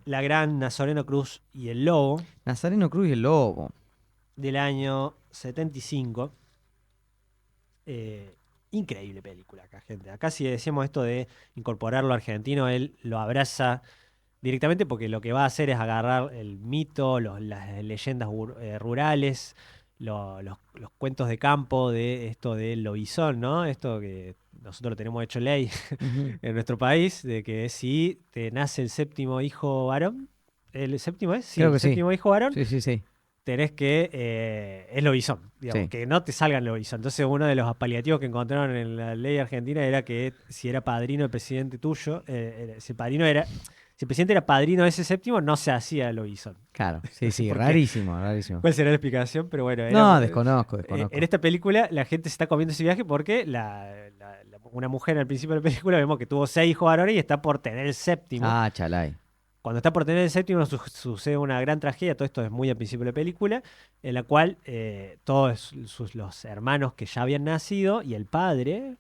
La gran Nazareno Cruz y el Lobo, Nazareno Cruz y el Lobo. del año 75. Eh, Increíble película acá, gente. Acá si decíamos esto de incorporarlo argentino, él lo abraza directamente porque lo que va a hacer es agarrar el mito, las leyendas rurales, los cuentos de campo de esto del lobizón, ¿no? Esto que nosotros lo tenemos hecho ley Ujú. en nuestro país, de que si te nace el séptimo hijo varón, ¿el séptimo es? Sí, Creo el que sí. séptimo hijo varón, Sí, sí, sí. tenés que, es lobizón, digamos, Sí. que no te salgan lobizón. Entonces uno de los paliativos que encontraron en la ley argentina era que si era padrino el presidente tuyo, si el presidente era padrino de ese séptimo, no se hacía lobizón. Claro. No Sí, sé sí. por qué, Rarísimo, rarísimo. cuál será la explicación, pero bueno, No, desconozco, en desconozco. esta película la gente se está comiendo ese viaje porque una mujer al principio de la película vemos que tuvo 6 hijos varones y está por tener el séptimo. Ah, chalay. Cuando está por tener el séptimo sucede una gran tragedia, todo esto es muy al principio de la película, en la cual todos los hermanos que ya habían nacido y el padre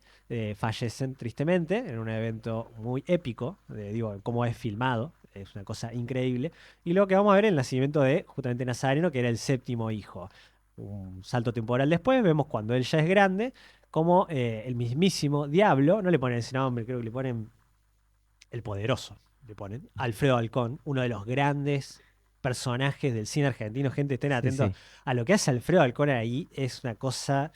fallecen tristemente en un evento muy épico, digo, cómo es filmado, es una cosa increíble. Y luego que vamos a ver el nacimiento de justamente Nazareno, que era el séptimo hijo. Un salto temporal después, vemos cuando él ya es grande, como el mismísimo Diablo, no le ponen ese nombre, creo que le ponen el Poderoso, le ponen. Alfredo Alcón, uno de los grandes personajes del cine argentino. Gente, estén Sí, atentos sí. a lo que hace Alfredo Alcón ahí. Es una cosa,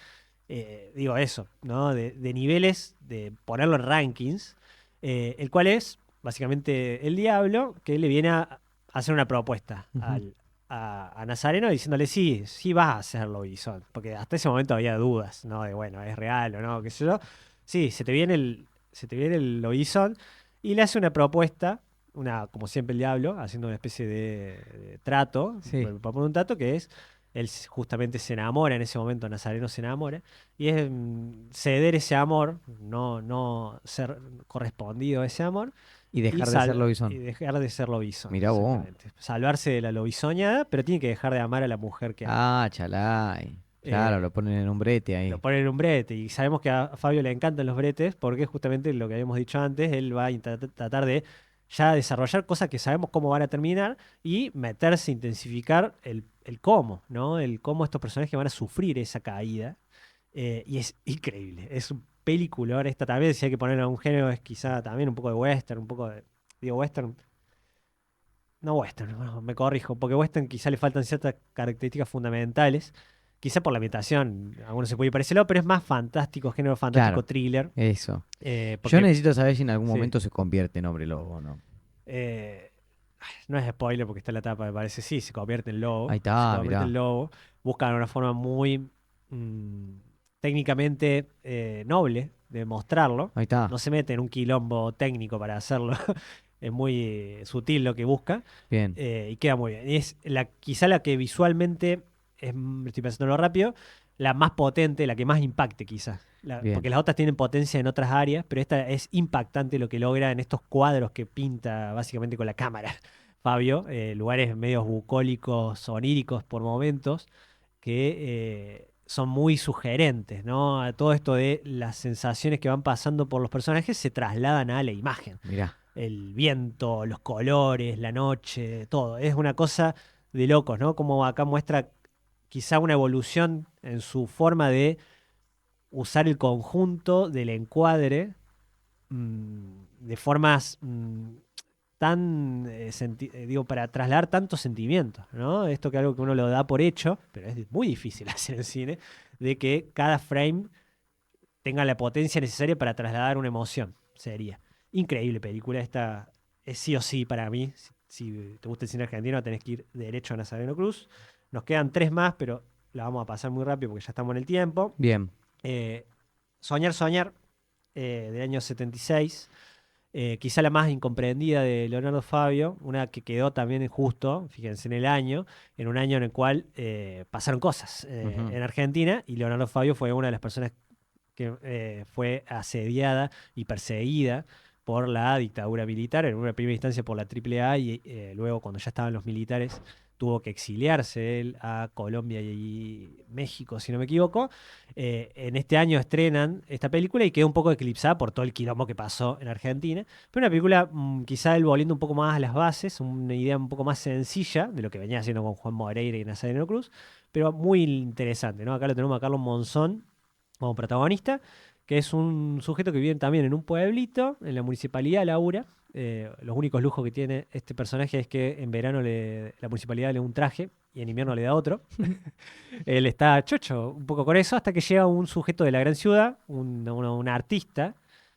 digo eso, ¿no? De niveles, de ponerlo en rankings, el cual es básicamente el diablo que le viene a hacer una propuesta Ujú. a Nazareno diciéndole sí, sí vas a hacerlo, Bison. Porque hasta ese momento había dudas, ¿no? De bueno, es real o no, qué sé yo. Sí, se te viene el lobizón y le hace una propuesta, como siempre el diablo, haciendo una especie de trato, Sí. propone un trato que es, él justamente se enamora en ese momento, Nazareno se enamora, y es ceder ese amor, no ser correspondido a ese amor, Y y, dejar de ser y lobizón. dejar de ser lobizón, Mirá vos. exactamente. Salvarse de la lobizoñada, pero tiene que dejar de amar a la mujer que ama. Ah, chalay. Claro, Eh, lo ponen en un brete lo ahí. pone en un brete y sabemos que a Fabio le encantan los bretes porque justamente lo que habíamos dicho antes, él va a tratar de ya desarrollar cosas que sabemos cómo van a terminar y meterse, intensificar el cómo, ¿no? El cómo estos personajes van a sufrir esa caída. Y es increíble, es un peliculón. Esta también, si hay que ponerle a un género, es quizá también un poco de western, un poco de... Digo, western... No western, bueno, me corrijo, porque western quizá le faltan ciertas características fundamentales. Quizá por la ambientación, algunos se puede ir para ese lado, pero es más fantástico, género fantástico, Claro, thriller. eso. Yo Porque necesito saber si en algún sí, momento se convierte en hombre lobo o no. eh, no es spoiler porque está en la etapa, me parece, sí, se convierte en lobo. Ahí Se está, convierte en mirá. lobo. Buscan una forma muy mm, técnicamente noble de mostrarlo. Ahí está. No se mete en un quilombo técnico para hacerlo. Es muy sutil lo que busca Bien, y queda muy bien. Y es quizá la que visualmente, estoy pensándolo rápido, la más potente, la que más impacte quizá. bien. Porque las otras tienen potencia en otras áreas, pero esta es impactante lo que logra en estos cuadros que pinta básicamente con la cámara. Fabio, lugares medios bucólicos, oníricos por momentos, que son muy sugerentes, ¿no? A todo esto de las sensaciones que van pasando por los personajes se trasladan a la imagen. Mirá. El viento, los colores, la noche, todo. Es una cosa de locos, ¿no? Como acá muestra quizá una evolución en su forma de usar el conjunto del encuadre de formas tan, digo, para trasladar tantos sentimientos, ¿no? Esto que es algo que uno lo da por hecho, pero es muy difícil hacer en cine, de que cada frame tenga la potencia necesaria para trasladar una emoción, sería. Increíble película, esta es sí o sí para mí. Si te gusta el cine argentino, tenés que ir derecho a Nazareno Cruz. Nos quedan 3 más, pero la vamos a pasar muy rápido porque ya estamos en el tiempo. Bien. Eh, Soñar, Soñar, del año 76. Quizá la más incomprendida de Leonardo Fabio, una que quedó también justo, fíjense, en el año, en un año en el cual pasaron cosas Ujú. en Argentina y Leonardo Fabio fue una de las personas que fue asediada y perseguida por la dictadura militar, en una primera instancia por la AAA y luego cuando ya estaban los militares tuvo que exiliarse él a Colombia y México, si no me equivoco. En este año estrenan esta película y queda un poco eclipsada por todo el quilombo que pasó en Argentina. Pero una película quizá él volviendo un poco más a las bases, una idea un poco más sencilla de lo que venía haciendo con Juan Moreira y Nazareno Cruz, pero muy interesante, ¿no? Acá lo tenemos a Carlos Monzón como protagonista, que es un sujeto que vive también en un pueblito, en la municipalidad, Laura. Los únicos lujos que tiene este personaje es que en verano la municipalidad le da un traje y en invierno le da otro. Él está chocho un poco con eso hasta que llega un sujeto de la gran ciudad, un artista,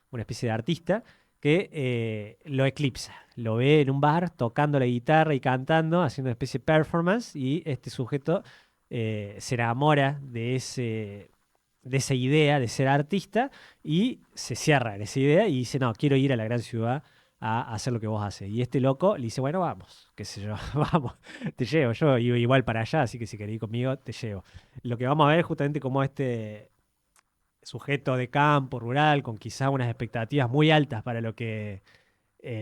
una especie de artista, que lo eclipsa. Lo ve en un bar tocando la guitarra y cantando, haciendo una especie de performance y este sujeto se enamora de esa idea de ser artista y se cierra en esa idea y dice, no, quiero ir a la gran ciudad a hacer lo que vos haces. Y este loco le dice, bueno, vamos, qué sé yo, vamos, te llevo, yo iba igual para allá, así que si querés ir conmigo, te llevo. Lo que vamos a ver es justamente cómo este sujeto de campo, rural, con quizá unas expectativas muy altas para lo que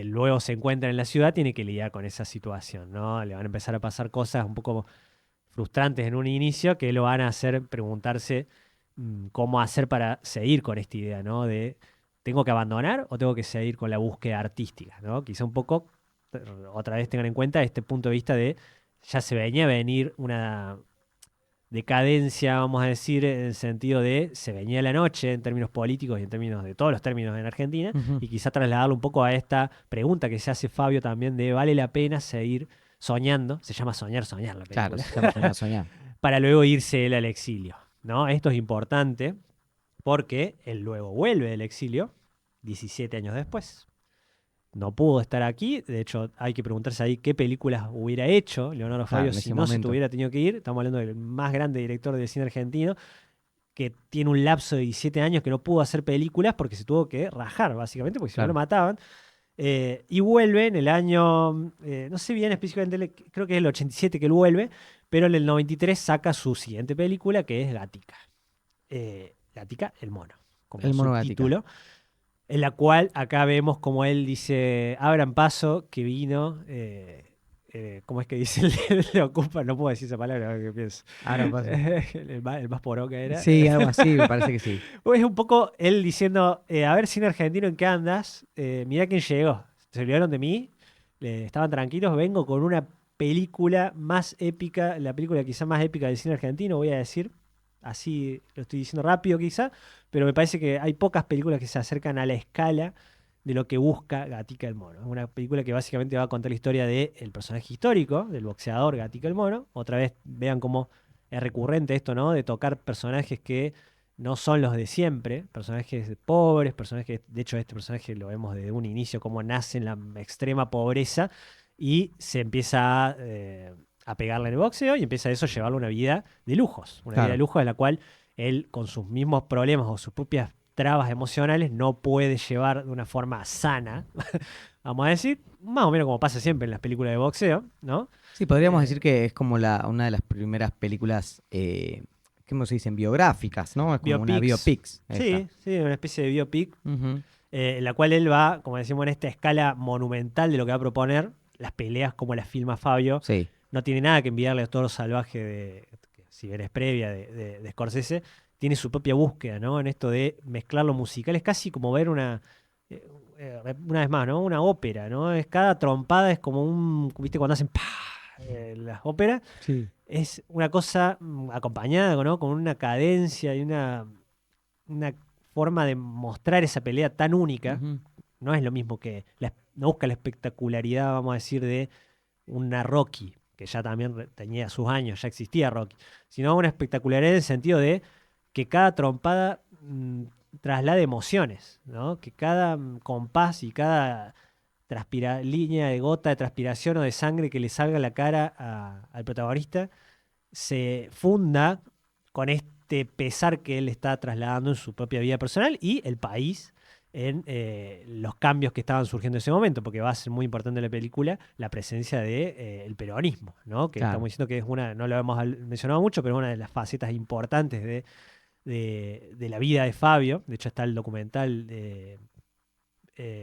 luego se encuentra en la ciudad, tiene que lidiar con esa situación, ¿no? Le van a empezar a pasar cosas un poco frustrantes en un inicio que lo van a hacer preguntarse cómo hacer para seguir con esta idea, ¿no? De ¿tengo que abandonar o tengo que seguir con la búsqueda artística, ¿no? Quizá un poco, otra vez tengan en cuenta este punto de vista de ya se venía a venir una decadencia, vamos a decir, en el sentido de se venía la noche en términos políticos y en términos de todos los términos en Argentina, Ujú. y quizá trasladarlo un poco a esta pregunta que se hace Fabio también de ¿vale la pena seguir soñando? Se llama Soñar, Soñar la Claro, película, se llama Soñar, Soñar. para luego irse él al exilio, ¿no? Esto es importante porque él luego vuelve del exilio 17 años después. No pudo estar aquí, de hecho hay que preguntarse ahí qué películas hubiera hecho Leonardo Claro, Fabio en si ese no se momento. tuviera tenido que ir. Estamos hablando del más grande director de cine argentino que tiene un lapso de 17 años que no pudo hacer películas porque se tuvo que rajar, básicamente, porque si no lo Claro. mataban. Y vuelve en el año, no sé bien específicamente, creo que es el 87 que él vuelve, pero en el 93 saca su siguiente película que es Gatica. Gatica, el mono, como El mono Gatica. subtítulo, en la cual acá vemos como él dice, abran paso, que vino, ¿cómo es que dice? Le ocupa, no puedo decir esa palabra, ahora que pienso. Ahora pasa. El más poronga era. Sí, algo así, me parece que sí. Es un poco él diciendo, a ver, cine argentino, ¿en qué andas? Mirá quién llegó. Se olvidaron de mí, estaban tranquilos, vengo con una película más épica, la película quizá más épica del cine argentino, voy a decir. así lo estoy diciendo rápido quizá, pero me parece que hay pocas películas que se acercan a la escala de lo que busca Gatica el Mono. Es una película que básicamente va a contar la historia del personaje histórico, del boxeador Gatica el Mono. Otra vez vean cómo es recurrente esto, ¿no? De tocar personajes que no son los de siempre, personajes pobres, personajes, de hecho este personaje lo vemos desde un inicio, cómo nace en la extrema pobreza y se empieza a pegarle en el boxeo y empieza eso a llevarle una vida de lujos, una vida de Claro. lujos en la cual él con sus mismos problemas o sus propias trabas emocionales no puede llevar de una forma sana, vamos a decir, más o menos como pasa siempre en las películas de boxeo, ¿no? Sí, podríamos Eh, decir que es como una de las primeras películas, ¿cómo se dicen? Biográficas, ¿no? Es como una Biopics. biopics esta. Sí, sí, una especie de biopic Ujú. en la cual él va, como decimos, en esta escala monumental de lo que va a proponer. Las peleas como las filma Fabio Sí. no tiene nada que enviarle a todo lo salvaje que si bien es previa de Scorsese, tiene su propia búsqueda, ¿no? En esto de mezclar lo musical. Es casi como ver eh, una vez más, ¿no? Una ópera, ¿no? Es cada trompada es como ¿viste? Cuando hacen ¡pah! Las óperas, Sí. es una cosa acompañada, ¿no? Con una cadencia y una forma de mostrar esa pelea tan única. Ujú. No es lo mismo que no busca la espectacularidad, vamos a decir, de una Rocky, que ya también tenía sus años, ya existía Rocky, sino una espectacularidad en el sentido de que cada trompada traslade emociones, ¿no? Que cada compás y cada línea de gota de transpiración o de sangre que le salga a la cara al protagonista se funda con este pesar que él está trasladando en su propia vida personal y el país en los cambios que estaban surgiendo en ese momento, porque va a ser muy importante en la película la presencia del peronismo, ¿no? Que Claro. estamos diciendo que es no lo hemos mencionado mucho, pero es una de las facetas importantes de la vida de Fabio. De hecho, está el documental de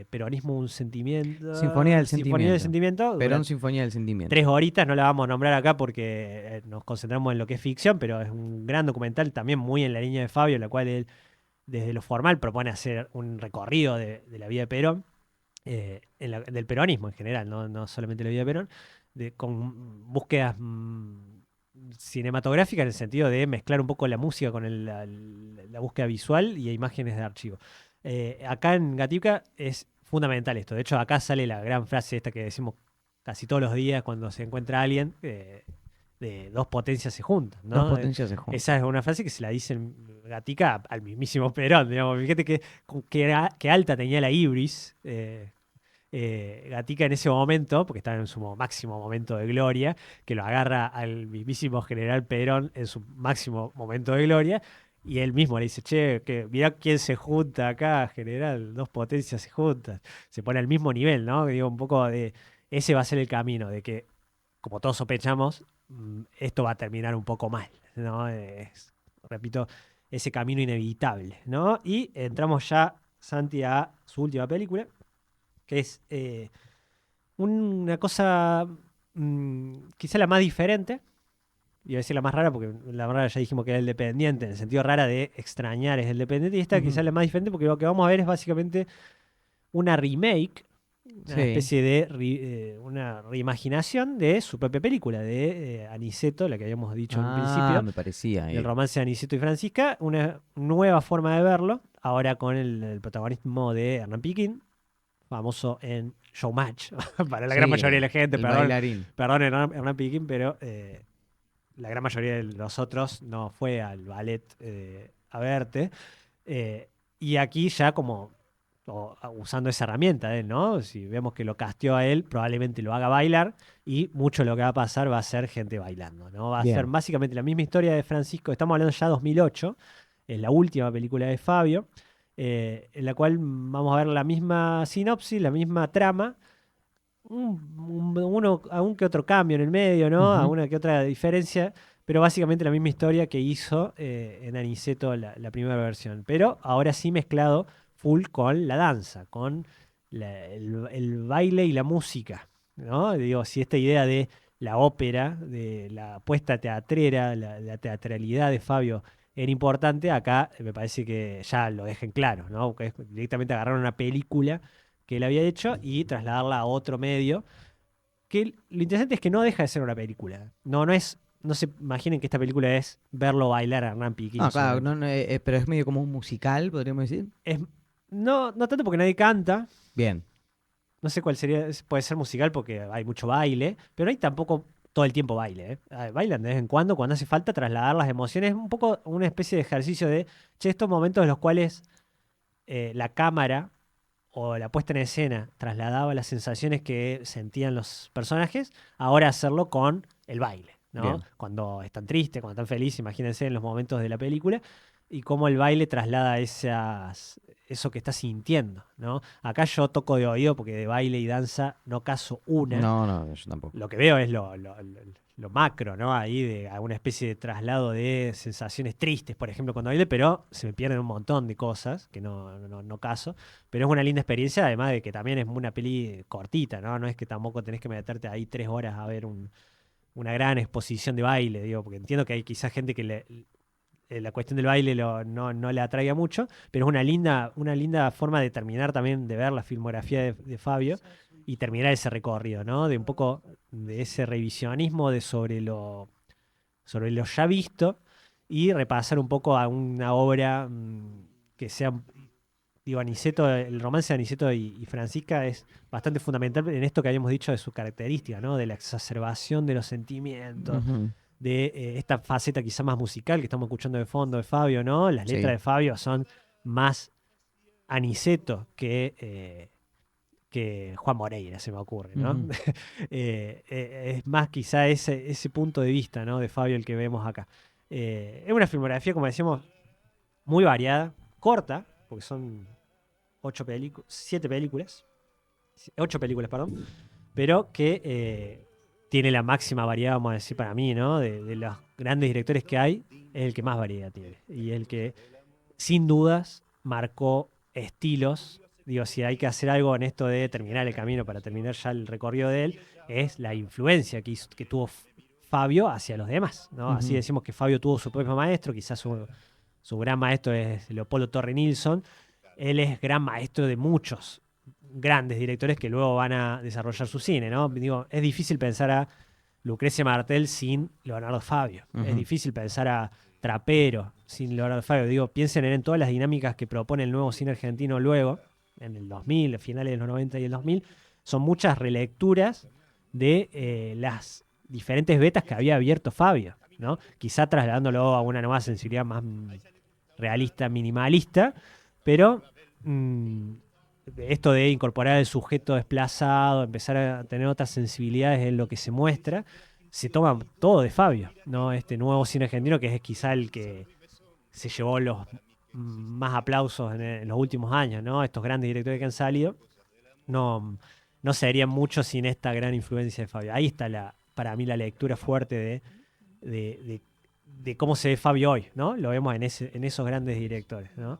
Peronismo, un Sinfonía sentimiento, del Sinfonía del Sentimiento. Sentimiento, dura Perón, Sinfonía del Sentimiento. 3 horitas, no la vamos a nombrar acá porque nos concentramos en lo que es ficción, pero es un gran documental también muy en la línea de Fabio, en la cual él, desde lo formal, propone hacer un recorrido de la vida de Perón, del peronismo en general, no solamente la vida de Perón, con búsquedas cinematográficas en el sentido de mezclar un poco la música con la búsqueda visual y imágenes de archivo. Acá en Gatica es fundamental esto. De hecho, acá sale la gran frase esta que decimos casi todos los días cuando se encuentra alguien, de dos potencias se juntan, Dos ¿no? potencias se Esa juntan. es una frase que se la dice en Gatica al mismísimo Perón, digamos. Fíjate que alta tenía la ibris, Gatica en ese momento, porque estaba en su máximo momento de gloria, que lo agarra al mismísimo general Perón en su máximo momento de gloria, y él mismo le dice, che, que mirá quién se junta acá, general, dos potencias se juntan, se pone al mismo nivel, ¿no? Digo, un poco de, ese va a ser el camino, de que, como todos sospechamos, esto va a terminar un poco mal, ¿no? Repito, ese camino inevitable, ¿no? Y entramos ya, Santi, a su última película, que es una cosa quizá la más diferente, iba a decir la más rara, porque la más rara ya dijimos que era el dependiente, en el sentido rara de extrañar es el dependiente, y esta Ujú. quizá la más diferente porque lo que vamos a ver es básicamente una remake, una Sí. especie de una reimaginación de su propia película, de Aniceto, la que habíamos dicho en un Ah, principio, me parecía. del romance de Aniceto y Francisca, una nueva forma de verlo, ahora con el protagonismo de Hernán Piquín, famoso en Showmatch, para la gran Sí, mayoría de la gente, el perdón, bailarín. perdón Hernán Piquín, pero la gran mayoría de los otros no fue al ballet a verte. Y aquí ya como usando esa herramienta de él, ¿no? Si vemos que lo casteó a él, probablemente lo haga bailar y mucho lo que va a pasar va a ser gente bailando, ¿no? Va a ser Bien. básicamente la misma historia de Francisco, estamos hablando ya de 2008, es la última película de Fabio, en la cual vamos a ver la misma sinopsis, la misma trama, algún que otro cambio en el medio, ¿no? Ujú. Alguna que otra diferencia, pero básicamente la misma historia que hizo en Aniceto la primera versión. Pero ahora sí mezclado full con la danza, con el baile y la música, ¿no? Digo, si esta idea de la ópera, de la puesta teatrera, la teatralidad de Fabio era importante, acá me parece que ya lo dejen claro, ¿no? Que es directamente agarrar una película que él había hecho y trasladarla a otro medio. Que lo interesante es que no deja de ser una película. No es no se imaginen que esta película es verlo bailar a Hernán Piquín. Ah, claro, pero es medio como un musical, podríamos decir. No tanto porque nadie canta. Bien. No sé cuál sería, puede ser musical porque hay mucho baile, pero no hay tampoco todo el tiempo baile, ¿eh? Bailan de vez en cuando hace falta trasladar las emociones, un poco una especie de ejercicio de, che, estos momentos en los cuales la cámara o la puesta en escena trasladaba las sensaciones que sentían los personajes, ahora hacerlo con el baile, ¿no? Bien. Cuando están tristes, cuando están felices, imagínense en los momentos de la película, y cómo el baile traslada eso que estás sintiendo, ¿no? Acá yo toco de oído porque de baile y danza no caso una. No, no, yo tampoco. Lo que veo es lo macro, ¿no? Ahí de alguna especie de traslado de sensaciones tristes, por ejemplo, cuando baile, pero se me pierden un montón de cosas que no caso. Pero es una linda experiencia, además de que también es una peli cortita, ¿no? No es que tampoco tenés que meterte ahí 3 horas a ver una gran exposición de baile, digo, porque entiendo que hay quizás gente que la cuestión del baile no le atraiga mucho, pero es una linda forma de terminar también de ver la filmografía de Fabio y terminar ese recorrido, ¿no? De un poco de ese revisionismo sobre lo ya visto y repasar un poco a una obra que sea, digo, Aniceto, el romance de Aniceto y Francisca es bastante fundamental en esto que habíamos dicho de su característica, ¿no? De la exacerbación de los sentimientos, Ujú. de esta faceta quizá más musical que estamos escuchando de fondo de Fabio, ¿no? Las letras Sí. de Fabio son más Aniceto que Juan Moreira, se me ocurre, ¿no? Ujú. Es más quizá ese punto de vista, ¿no? De Fabio el que vemos acá. Es una filmografía, como decíamos, muy variada, corta, porque son 7 películas, 8 películas, perdón, pero que tiene la máxima variedad, vamos a decir, para mí, ¿no? De los grandes directores que hay, es el que más variedad tiene. Y el que, sin dudas, marcó estilos. Digo, si hay que hacer algo en esto de terminar el camino para terminar ya el recorrido de él, es la influencia que tuvo Fabio hacia los demás, ¿no? Así Ujú. decimos que Fabio tuvo su propio maestro, quizás su gran maestro es Leopoldo Torre Nilsson. Él es gran maestro de muchos grandes directores que luego van a desarrollar su cine, ¿no? Digo, es difícil pensar a Lucrecia Martel sin Leonardo Fabio. Es Ujú. difícil pensar a Trapero sin Leonardo Fabio. Digo, piensen en todas las dinámicas que propone el nuevo cine argentino luego, en el 2000, finales de los 90 y el 2000. Son muchas relecturas de las diferentes vetas que había abierto Fabio, ¿no? Quizá trasladándolo a una nueva sensibilidad más realista, minimalista, pero esto de incorporar el sujeto desplazado, empezar a tener otras sensibilidades en lo que se muestra, se toma todo de Fabio, ¿no? Este nuevo cine argentino que es quizá el que se llevó los más aplausos en los últimos años, ¿no? Estos grandes directores que han salido, no, no se harían mucho sin esta gran influencia de Fabio. Ahí está para mí la lectura fuerte de cómo se ve Fabio hoy, ¿no? Lo vemos en esos grandes directores, ¿no?